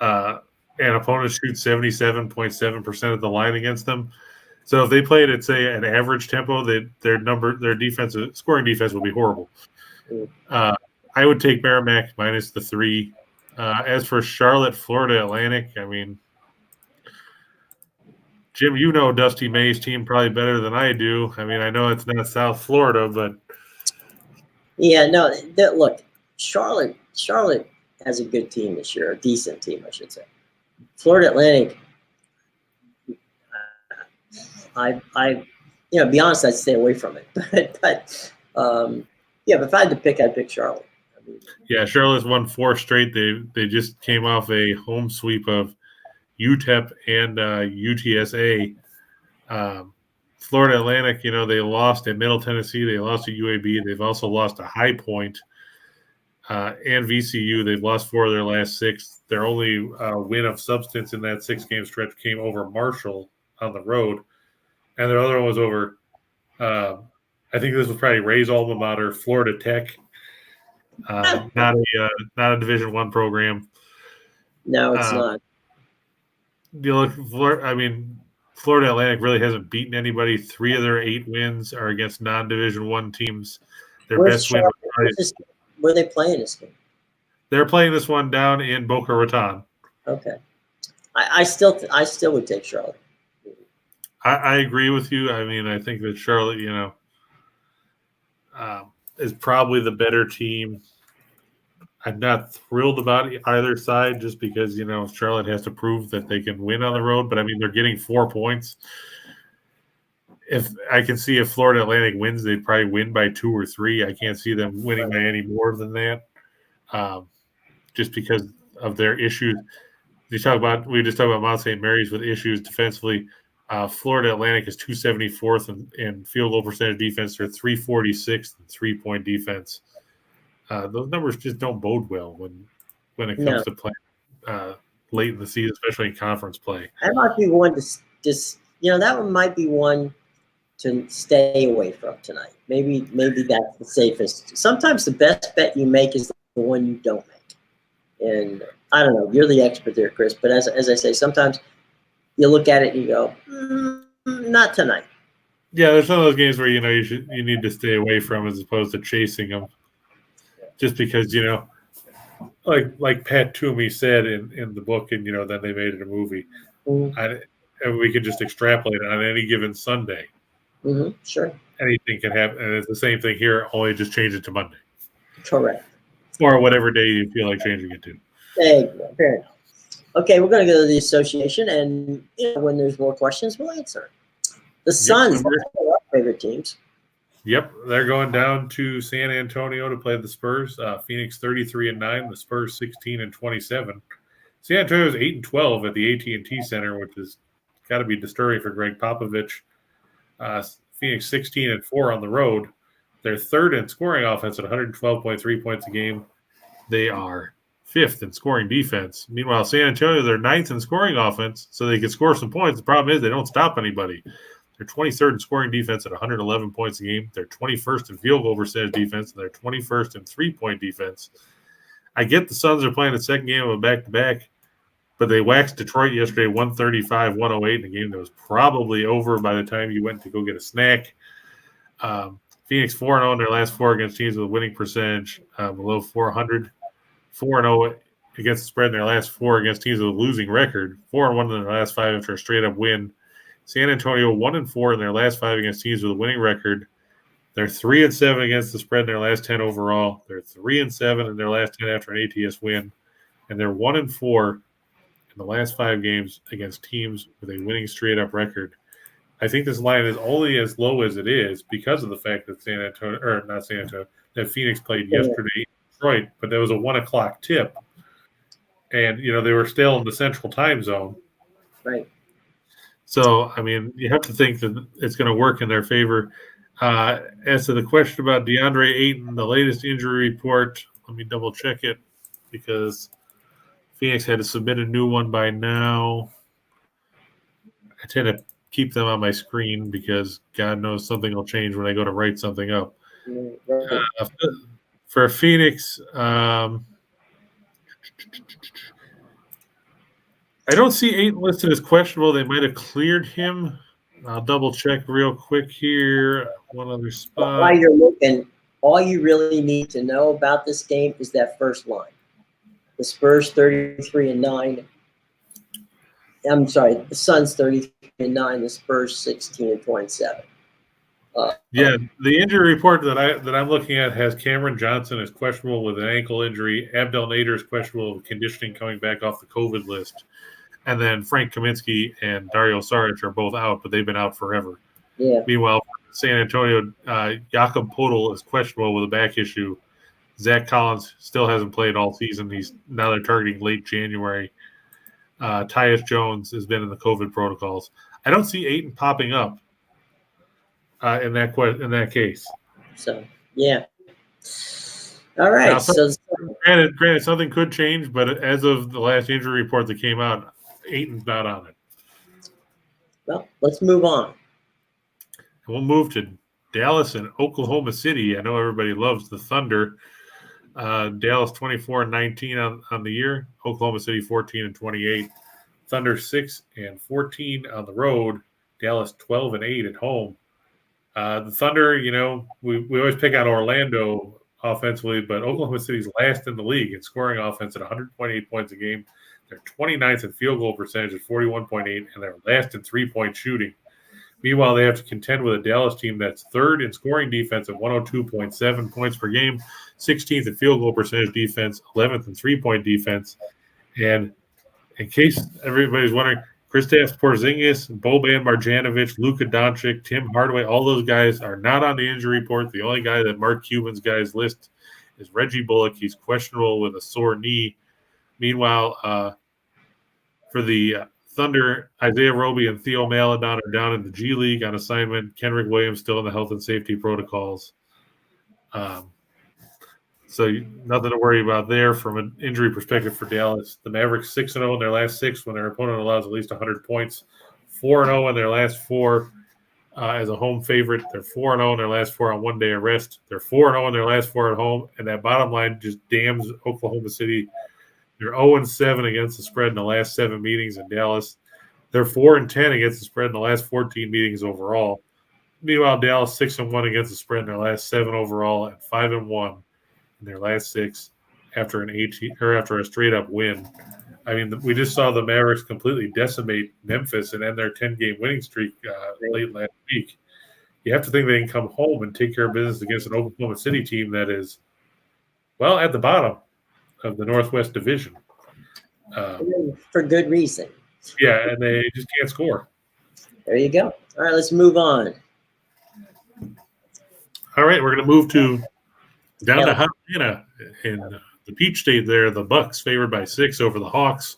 And opponents shoot 77.7% of the line against them. So if they played at, say, an average tempo, their defensive scoring defense would be horrible. I would take Merrimack minus the 3. As for Charlotte, Florida Atlantic, I mean, Jim, you know Dusty May's team probably better than I do. I mean, I know it's not South Florida, but yeah, no. Look, Charlotte has a good team this year, a decent team, I should say. Florida Atlantic, be honest, I'd stay away from it. But if I had to pick, I'd pick Charlotte. Yeah, Charlotte's won 4 straight. They just came off a home sweep of UTEP and UTSA. Florida Atlantic, they lost at Middle Tennessee. They lost to UAB. They've also lost to High Point and VCU. They've lost 4 of their last 6. Their only win of substance in that 6-game stretch came over Marshall on the road. And their other one was over, I think this was probably Ray's alma mater, Florida Tech. Not a Division I program. No, it's not. Florida Atlantic really hasn't beaten anybody. 3 of their 8 wins are against non-Division I teams. Their best win was where are they playing this game? They're playing this one down in Boca Raton. Okay, I still would take Charlotte. I agree with you. I mean, I think that Charlotte, is probably the better team. I'm not thrilled about either side, just because, Charlotte has to prove that they can win on the road. But, I mean, they're getting 4 points. If I can see if Florida Atlantic wins, they'd probably win by 2 or 3. I can't see them winning by any more than that, just because of their issues. We just talked about Mount St. Mary's with issues defensively. Florida Atlantic is 274th in field goal percentage defense. They're 346th in three-point defense. Those numbers just don't bode well when it comes to playing late in the season, especially in conference play. That might be one to just that one might be one to stay away from tonight. Maybe that's the safest. Sometimes the best bet you make is the one you don't make. And I don't know, you're the expert there, Chris. But as I say, sometimes you look at it and you go, not tonight. Yeah, there's some of those games where you need to stay away from as opposed to chasing them. Just because, like Pat Toomey said in the book, and then they made it a movie. And we could just extrapolate it on any given Sunday. Mm-hmm. Sure. Anything can happen, and it's the same thing here. Only just change it to Monday. Correct. Or whatever day you feel like changing it to. Fair enough. Okay, we're going to go to the association, and when there's more questions, we'll answer. The Suns, Yep, are our favorite teams. Yep, they're going down to San Antonio to play the Spurs. Phoenix 33-9, the Spurs 16-27. San Antonio's 8-12 at the AT&T Center, which is got to be disturbing for Greg Popovich. Phoenix 16-4 on the road. They're third in scoring offense at 112.3 points a game. They are fifth in scoring defense. Meanwhile, San Antonio, they're ninth in scoring offense, so they can score some points. The problem is they don't stop anybody. They're 23rd in scoring defense at 111 points a game. They're 21st in field goal percentage defense, and they're 21st in three-point defense. I get the Suns are playing the second game of a back-to-back, but they waxed Detroit yesterday 135-108 in a game that was probably over by the time you went to go get a snack. Phoenix 4-0 in their last four against teams with a winning percentage below 400. 4-0 against the spread in their last four against teams with a losing record. 4-1 in their last five after a straight-up win. San Antonio 1-4 in their last five against teams with a winning record. They're 3-7 against the spread in their last 10 overall. They're 3-7 in their last 10 after an ATS win, and they're 1-4 in the last five games against teams with a winning straight-up record. I think this line is only as low as it is because of the fact that that Phoenix played yesterday in Detroit, but there was a 1:00 tip, and they were still in the Central Time Zone. Right. So, I mean, you have to think that it's going to work in their favor. As to the question about DeAndre Ayton, the latest injury report, let me double-check it because Phoenix had to submit a new one by now. I tend to keep them on my screen because God knows something will change when I go to write something up. For Phoenix, I don't see Ayton listed as questionable. They might have cleared him. I'll double check real quick here. One other spot. While you're looking, all you really need to know about this game is that first line. The Spurs 33-9. I'm sorry, the Suns 33-9. The Spurs 16-27. Yeah, the injury report that I'm looking at has Cameron Johnson as questionable with an ankle injury. Abdel Nader is questionable with conditioning coming back off the COVID list. And then Frank Kaminsky and Dario Saric are both out, but they've been out forever. Yeah. Meanwhile, San Antonio, Jakob Poeltl is questionable with a back issue. Zach Collins still hasn't played all season. Now they're targeting late January. Tyus Jones has been in the COVID protocols. I don't see Ayton popping up in that case. So yeah. All right. Now, granted, something could change, but as of the last injury report that came out, Ayton's not on it. Well, let's move on. We'll move to Dallas and Oklahoma City. I know everybody loves the Thunder. Dallas 24-19 on the year. Oklahoma City 14-28. Thunder 6-14 on the road. Dallas 12-8 at home. The Thunder, we always pick on Orlando offensively, but Oklahoma City's last in the league in scoring offense at 100.8 points a game. They're 29th in field goal percentage at 41.8, and they're last in three-point shooting. Meanwhile, they have to contend with a Dallas team that's third in scoring defense at 102.7 points per game, 16th in field goal percentage defense, 11th in three-point defense. And in case everybody's wondering, Kristaps Porzingis, Boban Marjanovic, Luka Doncic, Tim Hardaway, all those guys are not on the injury report. The only guy that Mark Cuban's guys list is Reggie Bullock. He's questionable with a sore knee. Meanwhile, for the Thunder, Isaiah Roby and Theo Maledon are down in the G League on assignment. Kenrick Williams still in the health and safety protocols. So nothing to worry about there from an injury perspective for Dallas. The Mavericks 6-0 in their last six when their opponent allows at least 100 points. 4-0 in their last four as a home favorite. They're 4-0 in their last four on one day of rest. They're 4-0 in their last four at home, and that bottom line just damns Oklahoma City. They're 0-7 against the spread in the last 7 meetings in Dallas. They're 4-10 against the spread in the last 14 meetings overall. Meanwhile, Dallas 6-1 against the spread in their last 7 overall and 5-1 in their last 6 after a straight up win. I mean, we just saw the Mavericks completely decimate Memphis and end their 10-game winning streak late last week. You have to think they can come home and take care of business against an Oklahoma City team that is, well, at the bottom of the Northwest Division. For good reason. Yeah, and they just can't score. There you go. All right, let's move on. All right, we're going to move down to Yeah. Havana in the Peach State there. The Bucks favored by 6 over the Hawks.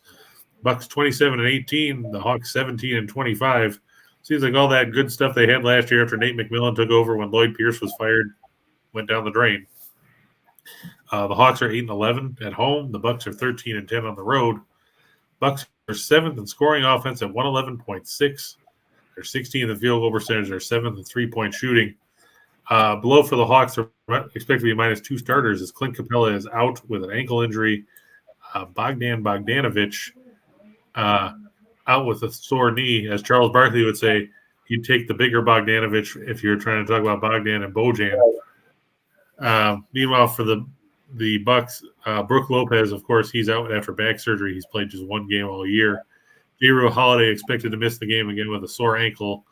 Bucks 27-18, the Hawks 17-25. Seems like all that good stuff they had last year after Nate McMillan took over when Lloyd Pierce was fired went down the drain. The Hawks are 8-11 at home. The Bucks are 13-10 on the road. Bucks are 7th in scoring offense at 111.6. They're 16th in field goal percentage. They're 7th in three-point shooting. Below for the Hawks are expected to be -2 starters as Clint Capella is out with an ankle injury. Bogdan Bogdanovic out with a sore knee. As Charles Barkley would say, you'd take the bigger Bogdanovic if you're trying to talk about Bogdan and Bojan. Meanwhile, for the Bucks, Brook Lopez, of course, he's out after back surgery. He's played just one game all year. Jrue Holiday expected to miss the game again with a sore ankle.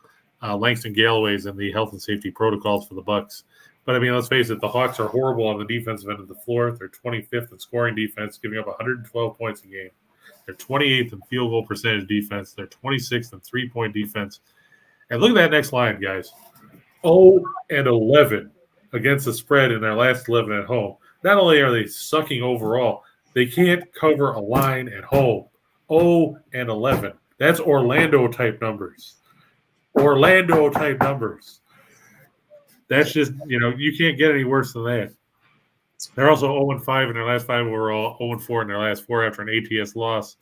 Langston Galloway's in the health and safety protocols for the Bucks. But, I mean, let's face it, the Hawks are horrible on the defensive end of the floor. They're 25th in scoring defense, giving up 112 points a game. They're 28th in field goal percentage defense. They're 26th in three-point defense. And look at that next line, guys. 0-11 against the spread in their last 11 at home. Not only are they sucking overall, they can't cover a line at home. 0-11. That's Orlando-type numbers. Orlando-type numbers. That's just, you can't get any worse than that. They're also 0-5 in their last 5 overall, 0-4 in their last 4 after an ATS loss.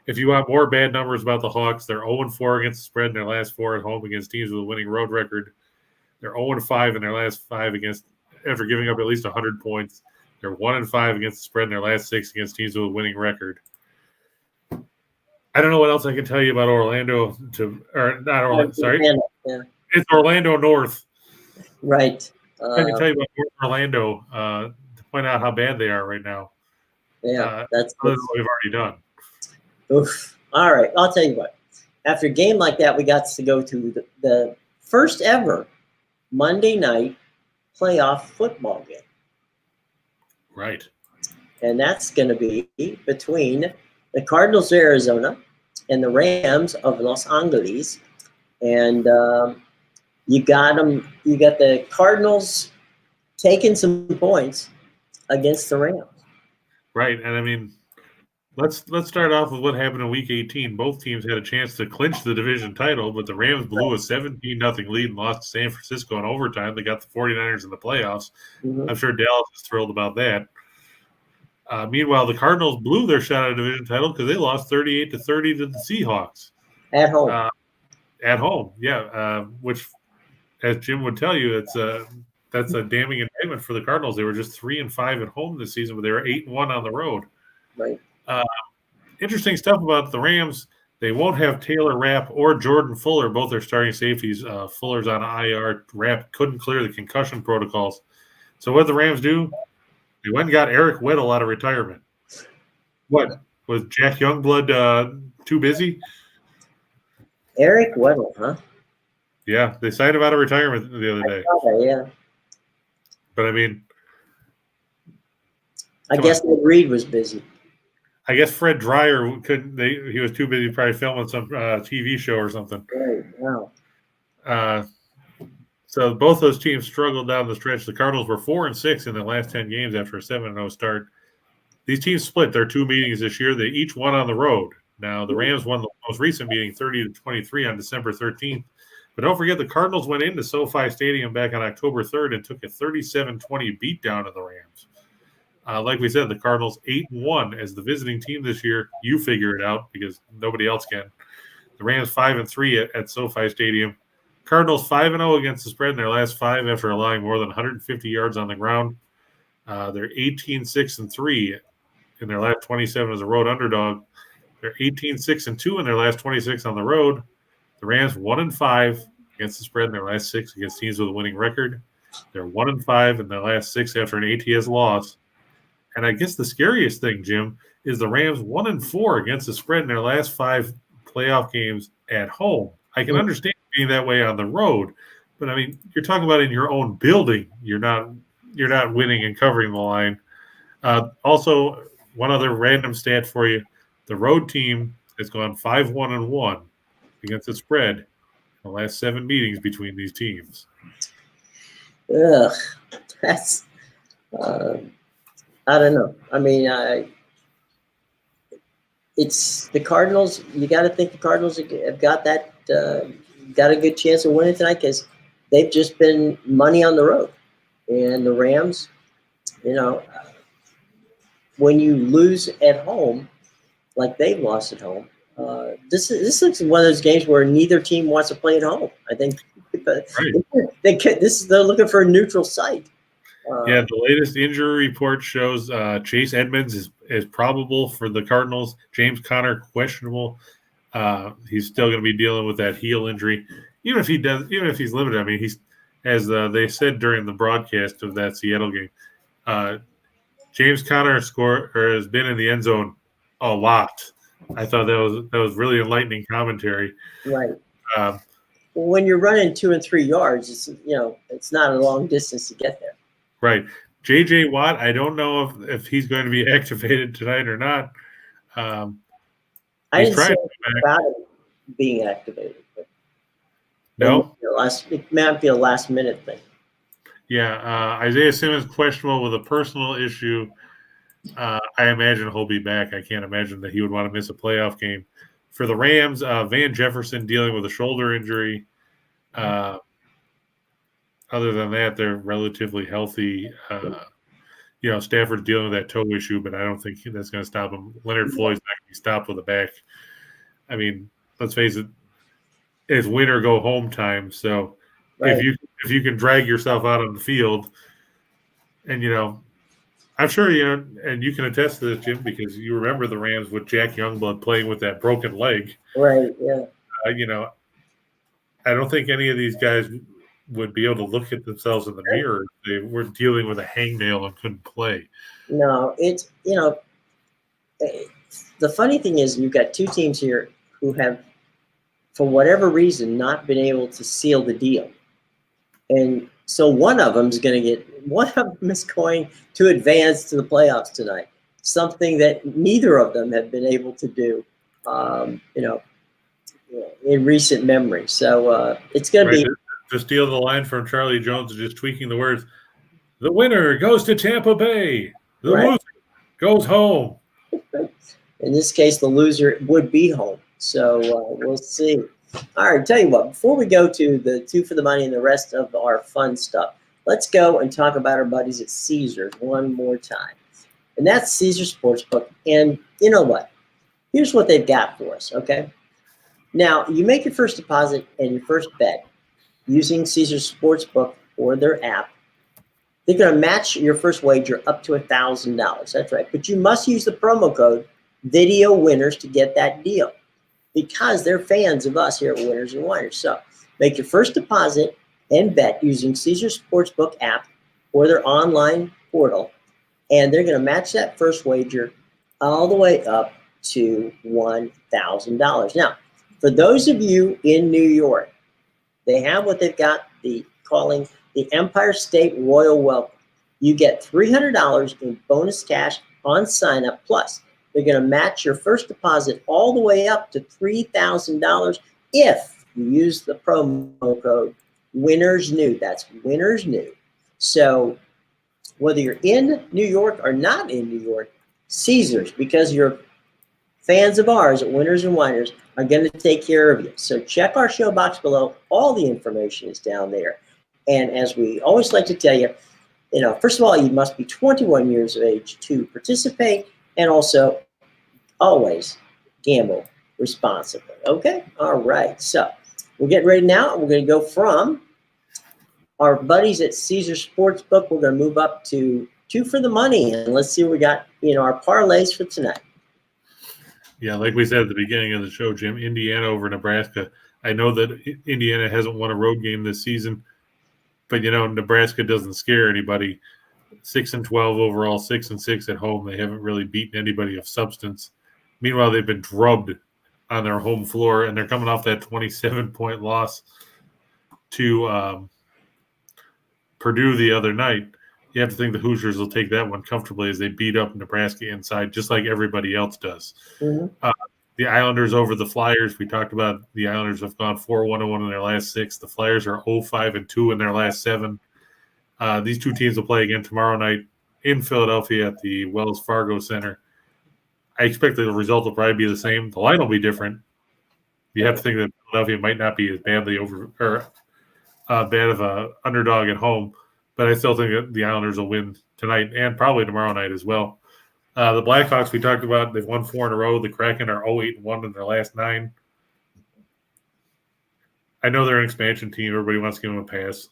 If you want more bad numbers about the Hawks, they're 0-4 against the spread in their last 4 at home against teams with a winning road record. They're 0-5 in their last 5 after giving up at least 100 points. They're 1-5 against the spread in their last 6 against teams with a winning record. I don't know what else I can tell you about Orlando. Not Orlando. Sorry, Yeah. It's Orlando North. Right. I can tell you about North Orlando to point out how bad they are right now. Yeah, that's what we've already done. Oof. All right, I'll tell you what. After a game like that, we got to go to the first ever Monday night playoff football game. Right. And that's going to be between the Cardinals of Arizona and the Rams of Los Angeles. And you got the Cardinals taking some points against the Rams. Right. And I mean, let's start off with what happened in Week 18. Both teams had a chance to clinch the division title, but the Rams blew a 17-0 lead and lost to San Francisco in overtime. They got the 49ers in the playoffs. Mm-hmm. I'm sure Dallas is thrilled about that. Meanwhile, the Cardinals blew their shot at a division title because they lost 38-30 to the Seahawks. At home. At home, yeah. Which, as Jim would tell you, that's a damning indictment for the Cardinals. They were just 3-5 at home this season, but they were 8-1 on the road. Right. Interesting stuff about the Rams. They won't have Taylor Rapp or Jordan Fuller, both their starting safeties. Fuller's on IR. Rapp couldn't clear the concussion protocols. So what did the Rams do? They went and got Eric Weddle out of retirement. What? Was Jack Youngblood too busy? Eric Weddle, huh? Yeah, they signed him out of retirement the other day. Okay, yeah. But, I mean. I guess Ed Reed was busy. I guess Fred Dreyer couldn't. He was too busy probably filming some TV show or something. Right, wow. So both those teams struggled down the stretch. The Cardinals were 4-6 in the last 10 games after a 7-0 start. These teams split their 2 meetings this year. They each won on the road. Now, the Rams won the most recent meeting 30-23 on December 13th. But don't forget, the Cardinals went into SoFi Stadium back on October 3rd and took a 37-20 beatdown of the Rams. Like we said, the Cardinals 8-1 as the visiting team this year. You figure it out because nobody else can. The Rams 5-3 at SoFi Stadium. Cardinals 5-0 against the spread in their last 5 after allowing more than 150 yards on the ground. They're 18-6-3 in their last 27 as a road underdog. They're 18-6-2 in their last 26 on the road. The Rams 1-5 against the spread in their last 6 against teams with a winning record. They're 1-5 in their last 6 after an ATS loss. And I guess the scariest thing, Jim, is the Rams 1-4 against the spread in their last 5 playoff games at home. I can understand being that way on the road, but I mean, you're talking about in your own building. You're not winning and covering the line. Also, one other random stat for you: the road team has gone 5-1-1 against the spread The last 7 meetings between these teams. Ugh, that's I don't know. I mean, it's the Cardinals. You got to think the Cardinals have got that got a good chance of winning tonight because they've just been money on the road, and the Rams. You know, when you lose at home, like they've lost at home, this looks like one of those games where neither team wants to play at home. I think they're looking for a neutral site. Yeah, the latest injury report shows Chase Edmonds is probable for the Cardinals. James Conner questionable. He's still going to be dealing with that heel injury. Even if he's limited, I mean, he's as they said during the broadcast of that Seattle game. James Conner has been in the end zone a lot. I thought that was really enlightening commentary. Right. When you're running 2 and 3 yards, it's not a long distance to get there. Right. J.J. Watt, I don't know if he's going to be activated tonight or not. I didn't say about it being activated. But no? It might be a last-minute thing. Yeah. Isaiah Simmons questionable with a personal issue. I imagine he'll be back. I can't imagine that he would want to miss a playoff game. For the Rams, Van Jefferson dealing with a shoulder injury. Other than that, they're relatively healthy. Stafford's dealing with that toe issue, but I don't think that's going to stop him. Leonard Floyd's not going to be stopped with a back. I mean, let's face it, it's win or go home time. So if you can drag yourself out on the field, and I'm sure and you can attest to this, Jim, because you remember the Rams with Jack Youngblood playing with that broken leg. Right. Yeah. I don't think any of these guys would be able to look at themselves in the mirror if they were dealing with a hangnail and couldn't play. No, it's the funny thing is you've got 2 teams here who have, for whatever reason, not been able to seal the deal, and so one of them is going to advance to the playoffs tonight. Something that neither of them have been able to do, in recent memory. So it's going to be. To steal the line from Charlie Jones, just tweaking the words, the winner goes to Tampa Bay. The loser goes home. In this case, the loser would be home. So we'll see. All right, tell you what, before we go to the 2 for the money and the rest of our fun stuff, let's go and talk about our buddies at Caesars one more time. And that's Caesars Sportsbook. And you know what? Here's what they've got for us, okay? Now, you make your first deposit and your first bet using Caesars Sportsbook or their app. They're going to match your first wager up to $1,000. That's right. But you must use the promo code Video Winners to get that deal because they're fans of us here at Winners and Whiners. So make your first deposit and bet using Caesars Sportsbook app or their online portal, and they're going to match that first wager all the way up to $1,000. Now, for those of you in New York, they have what they've got calling the Empire State Royal Welcome. You get $300 in bonus cash on sign up. Plus, they're going to match your first deposit all the way up to $3,000 if you use the promo code Winners New. That's Winners New. So whether you're in New York or not in New York, Caesars, because you're fans of ours at Winners and Whiners, are going to take care of you. So check our show box below. All the information is down there. And as we always like to tell you, first of all, you must be 21 years of age to participate, and also always gamble responsibly. Okay? All right. So we're getting ready now. We're going to go from our buddies at Caesars Sportsbook. We're going to move up to 2 for the money, and let's see what we got in our parlays for tonight. Yeah, like we said at the beginning of the show, Jim, Indiana over Nebraska. I know that Indiana hasn't won a road game this season, but Nebraska doesn't scare anybody. 6-12 overall, 6-6 at home. They haven't really beaten anybody of substance. Meanwhile, they've been drubbed on their home floor, and they're coming off that 27-point loss to Purdue the other night. You have to think the Hoosiers will take that one comfortably as they beat up Nebraska inside, just like everybody else does. Mm-hmm. The Islanders over the Flyers. We talked about the Islanders have gone 4-1-1 in their last 6. The Flyers are 0-5-2 in their last 7. These two teams will play again tomorrow night in Philadelphia at the Wells Fargo Center. I expect the result will probably be the same. The line will be different. You have to think that Philadelphia might not be as badly bad of a underdog at home, but I still think that the Islanders will win tonight and probably tomorrow night as well. The Blackhawks we talked about, they've won 4 in a row. The Kraken are 0-8-1 in their last 9. I know they're an expansion team. Everybody wants to give them a pass,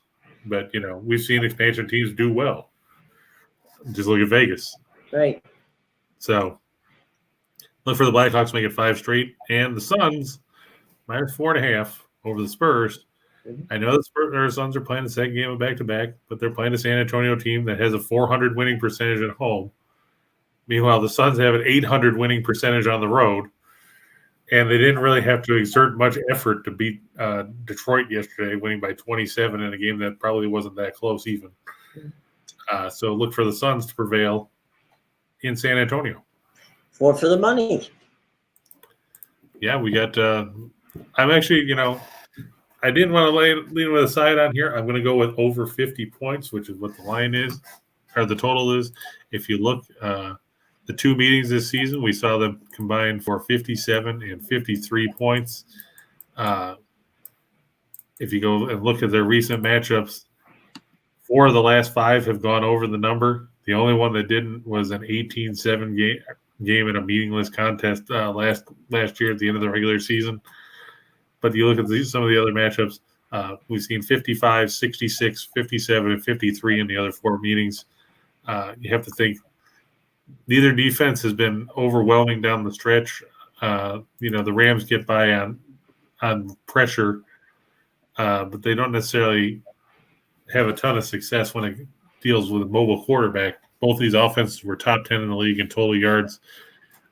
but we've seen expansion teams do well. Just look at Vegas. Right. So look for the Blackhawks to make it 5 straight, and the Suns minus 4.5 over the Spurs. I know the Suns are playing the second game of back-to-back, but they're playing a San Antonio team that has a 400 winning percentage at home. Meanwhile, the Suns have an 800 winning percentage on the road, and they didn't really have to exert much effort to beat Detroit yesterday, winning by 27 in a game that probably wasn't that close even. So look for the Suns to prevail in San Antonio. 4 for the money. Yeah, we got I'm actually, I didn't want to lean with a side on here. I'm going to go with over 50 points, which is what the line is, or the total is. If you look, the 2 meetings this season, we saw them combined for 57 and 53 points. If you go and look at their recent matchups, 4 of the last 5 have gone over the number. The only one that didn't was an 18-7 game in a meaningless contest last year at the end of the regular season. But you look at some of the other matchups, we've seen 55, 66, 57, and 53 in the other 4 meetings. You have to think neither defense has been overwhelming down the stretch. The Rams get by on pressure, but they don't necessarily have a ton of success when it deals with a mobile quarterback. Both these offenses were top 10 in the league in total yards.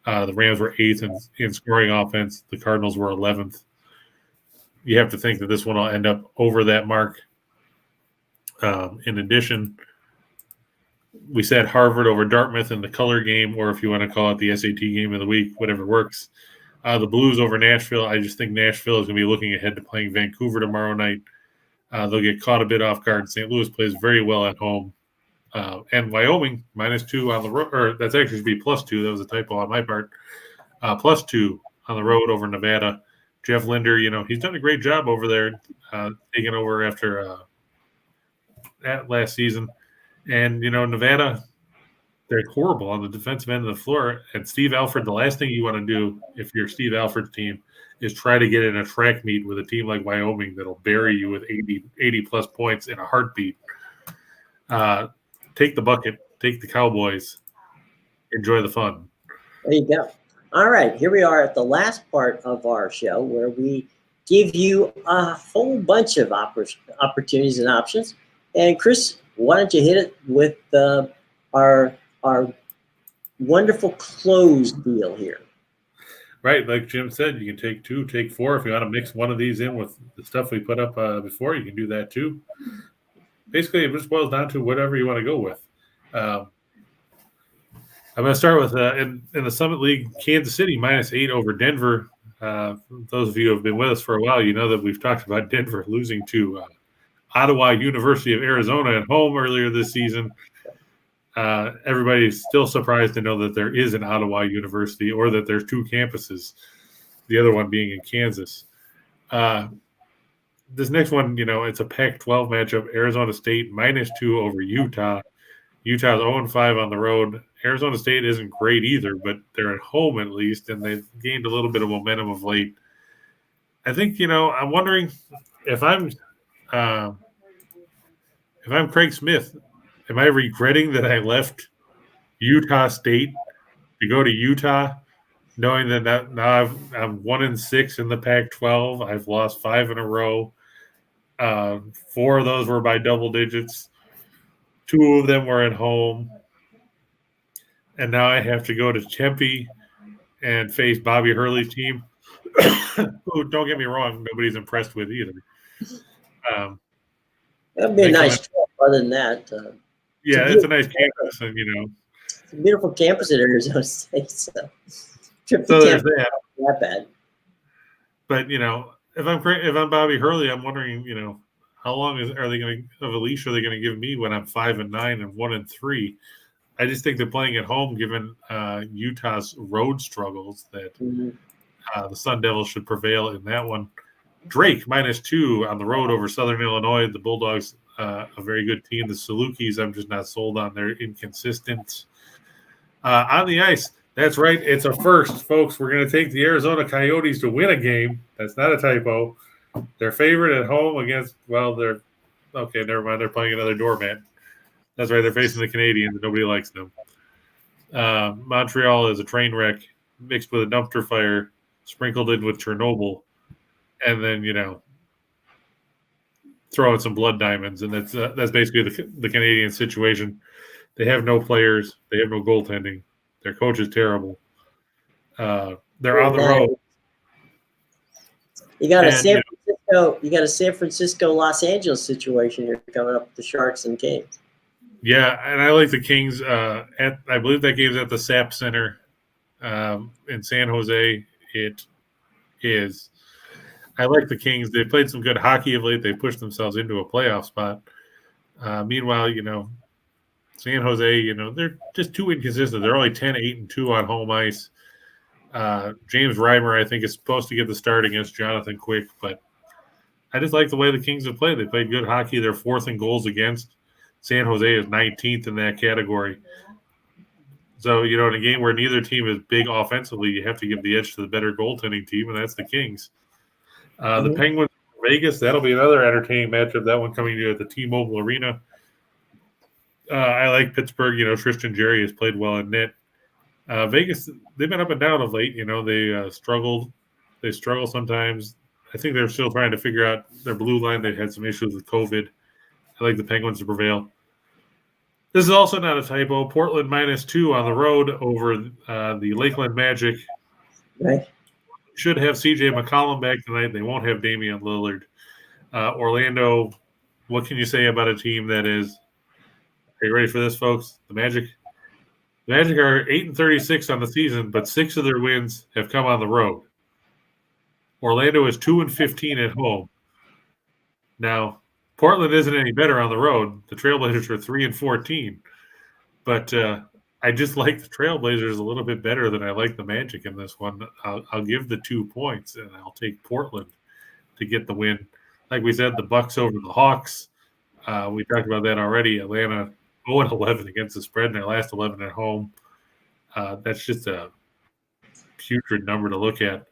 The Rams were 8th in scoring offense. The Cardinals were 11th. You have to think that this one will end up over that mark. In addition, we said Harvard over Dartmouth in the color game, or if you want to call it the SAT game of the week, whatever works. The Blues over Nashville. I just think Nashville is going to be looking ahead to playing Vancouver tomorrow night. They'll get caught a bit off guard. St. Louis plays very well at home. And Wyoming, -2 on the road, or that's actually should be +2. That was a typo on my part. +2 on the road over Nevada. Jeff Linder, he's done a great job over there, taking over after that last season. And, Nevada, they're horrible on the defensive end of the floor. And Steve Alford, the last thing you want to do if you're Steve Alford's team is try to get in a track meet with a team like Wyoming that'll bury you with 80-plus points in a heartbeat. Take the bucket. Take the Cowboys. Enjoy the fun. There you go. All right, here we are at the last part of our show where we give you a whole bunch of opportunities and options. And Chris, why don't you hit it with our wonderful close deal here? Right, like Jim said, you can take 2, take 4. If you want to mix one of these in with the stuff we put up before, you can do that too. Basically, it just boils down to whatever you want to go with. I'm going to start with in the Summit League, Kansas City -8 over Denver. Those of you who have been with us for a while, you know that we've talked about Denver losing to Ottawa University of Arizona at home earlier this season. Everybody's still surprised to know that there is an Ottawa University or that there's 2 campuses, the other one being in Kansas. This next one, it's a Pac-12 matchup. Arizona State -2 over Utah. Utah's 0-5 on the road. Arizona State isn't great either, but they're at home at least, and they've gained a little bit of momentum of late. I think, I'm wondering if I'm Craig Smith, am I regretting that I left Utah State to go to Utah, knowing that now I'm 1-6 in the Pac-12. I've lost 5 in a row. 4 of those were by double digits. 2 of them were at home. And now I have to go to Tempe and face Bobby Hurley's team, who, don't get me wrong, nobody's impressed with either. That'd be a nice trip other than that. It's a nice campus. And, it's a beautiful campus at Arizona State. So. Trip So to there's Tampa, that. not that bad. But if I'm Bobby Hurley, I'm wondering, how long are they going to of a leash are they going to give me when I'm 5-9 and 1-3? I just think they're playing at home, given Utah's road struggles, that the Sun Devils should prevail in that one. Drake -2 on the road over Southern Illinois. The Bulldogs, a very good team. The Salukis, I'm just not sold on. They're inconsistent. On the ice, that's right. It's a first, folks. We're going to take the Arizona Coyotes to win a game. That's not a typo. They're favored at home against, they're okay, never mind. They're playing another doormat. That's right. They're facing the Canadians. Nobody likes them. Montreal is a train wreck mixed with a dumpster fire, sprinkled in with Chernobyl, and then, throw out some blood diamonds. And that's basically the Canadian situation. They have no players. They have no goaltending. Their coach is terrible. They're on the road. You got a San Francisco, Los Angeles situation here coming up with the Sharks and Kings. Yeah, and I like the Kings. I believe that game's at the SAP Center in San Jose. It is. I like the Kings. They played some good hockey of late. They pushed themselves into a playoff spot. Meanwhile, San Jose, they're just too inconsistent. They're only 10-8-2 on home ice. James Reimer, I think, is supposed to get the start against Jonathan Quick, but I just like the way the Kings have played. They played good hockey. They're fourth in goals against. San Jose is 19th in that category. So, in a game where neither team is big offensively, you have to give the edge to the better goaltending team, and that's the Kings. The Penguins, Vegas, that'll be another entertaining matchup. That one coming to at the T-Mobile Arena. I like Pittsburgh. Tristan Jerry has played well in net. Vegas, they've been up and down of late. They struggled. They struggle sometimes. I think they're still trying to figure out their blue line. They had some issues with COVID. I like the Penguins to prevail. This is also not a typo. Portland -2 on the road over the Lakeland Magic. Right. Should have C.J. McCollum back tonight. They won't have Damian Lillard. Orlando, what can you say about a team that is – are you ready for this, folks? The Magic are 8-36 on the season, but 6 of their wins have come on the road. Orlando is 2-15 at home. Now, Portland isn't any better on the road. The Trailblazers are 3-14. But I just like the Trailblazers a little bit better than I like the Magic in this one. I'll give the 2 points, and I'll take Portland to get the win. Like we said, the Bucks over the Hawks. We talked about that already. Atlanta 0-11 against the spread in their last 11 at home. That's just a putrid number to look at.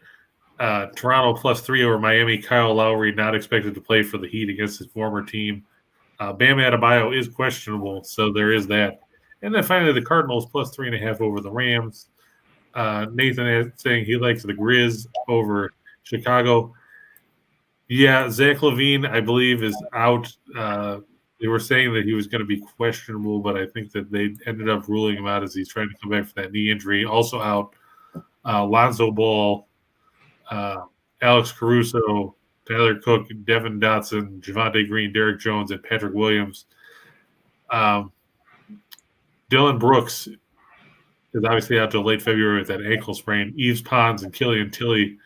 Toronto +3 over Miami. Kyle Lowry not expected to play for the Heat against his former team. Bam Adebayo is questionable, so there is that. And then finally, the Cardinals +3.5 over the Rams. Nathan is saying he likes the Grizz over Chicago. Yeah, Zach LaVine, I believe, is out. They were saying that he was going to be questionable, but I think that they ended up ruling him out as he's trying to come back from that knee injury. Also out, Lonzo Ball, Alex Caruso, Tyler Cook, Devin Dotson, Javonte Green, Derek Jones, and Patrick Williams. Dylan Brooks is obviously out till late February with that ankle sprain. Yves Pons and Killian Tilly,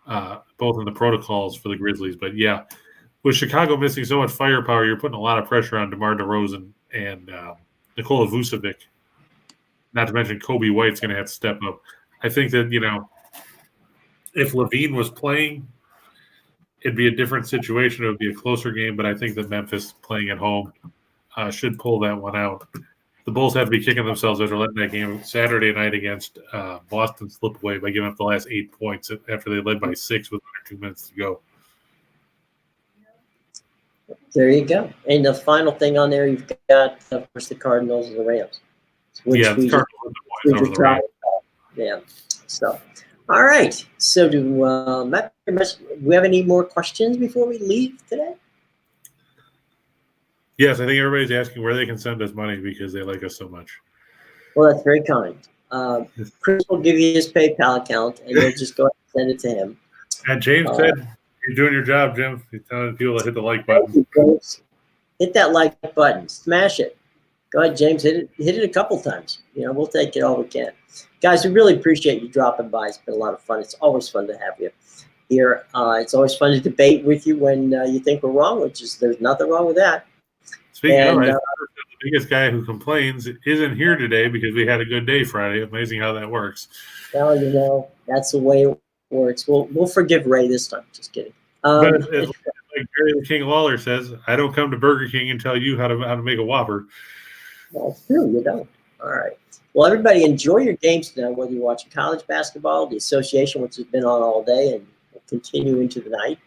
both in the protocols for the Grizzlies. But, yeah, with Chicago missing so much firepower, you're putting a lot of pressure on DeMar DeRozan and Nikola Vucevic. Not to mention Kobe White's going to have to step up. I think that, if LaVine was playing, it'd be a different situation. It would be a closer game, but I think that Memphis playing at home should pull that one out. The Bulls have to be kicking themselves after letting that game Saturday night against Boston slip away by giving up the last 8 points after they led by 6 with under 2 minutes to go. There you go. And the final thing on there, you've got, of course, the Cardinals and the Rams. The Cardinals are the points over the Rams. Yeah. So, all right. So, Matt, do we have any more questions before we leave today? Yes, I think everybody's asking where they can send us money because they like us so much. Well, that's very kind. Chris will give you his PayPal account, and you'll just go ahead and send it to him. And James said, you're doing your job, Jim. He's telling people to hit the like button. Hit that like button. Smash it. Go ahead, James. Hit it a couple times. We'll take it all we can. Guys, we really appreciate you dropping by. It's been a lot of fun. It's always fun to have you here. It's always fun to debate with you when you think we're wrong, there's nothing wrong with that. Speaking of, the biggest guy who complains isn't here today because we had a good day Friday. Amazing how that works. Well, that's the way it works. We'll forgive Ray this time. Just kidding. But like Jerry the King Lawler says, I don't come to Burger King and tell you how to make a Whopper. Well, it's true. You don't. All right. Well, everybody, enjoy your games now, whether you're watching college basketball, the association, which has been on all day and will continue into the night,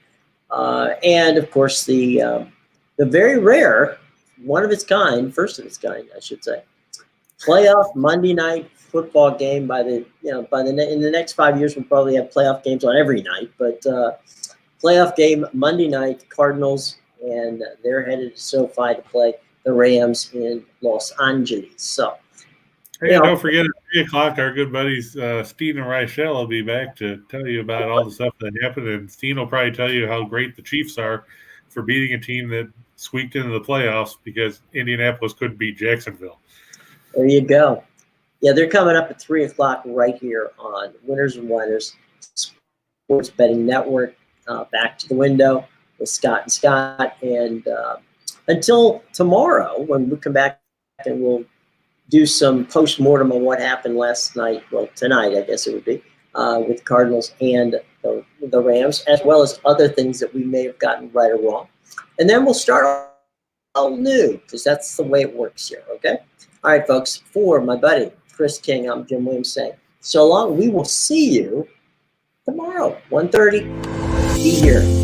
and, of course, the very rare, first of its kind, I should say, playoff Monday night football game. In the next 5 years, we'll probably have playoff games on every night, but playoff game Monday night, Cardinals, and they're headed to SoFi to play the Rams in Los Angeles. So, hey, don't forget at 3 o'clock, our good buddies Steen and Reichel will be back to tell you about all the stuff that happened, and Steen will probably tell you how great the Chiefs are for beating a team that squeaked into the playoffs because Indianapolis couldn't beat Jacksonville. There you go. Yeah, they're coming up at 3 o'clock right here on Winners and Whiners Sports Betting Network. Back to the window with Scott and Scott, and until tomorrow when we come back and we'll do some post-mortem on what happened last night. Well, tonight, I guess it would be, with Cardinals and the Rams, as well as other things that we may have gotten right or wrong. And then we'll start all new, because that's the way it works here, okay? All right, folks, for my buddy, Chris King, I'm Jim Williams saying, so long. We will see you tomorrow, 1:30. Be here.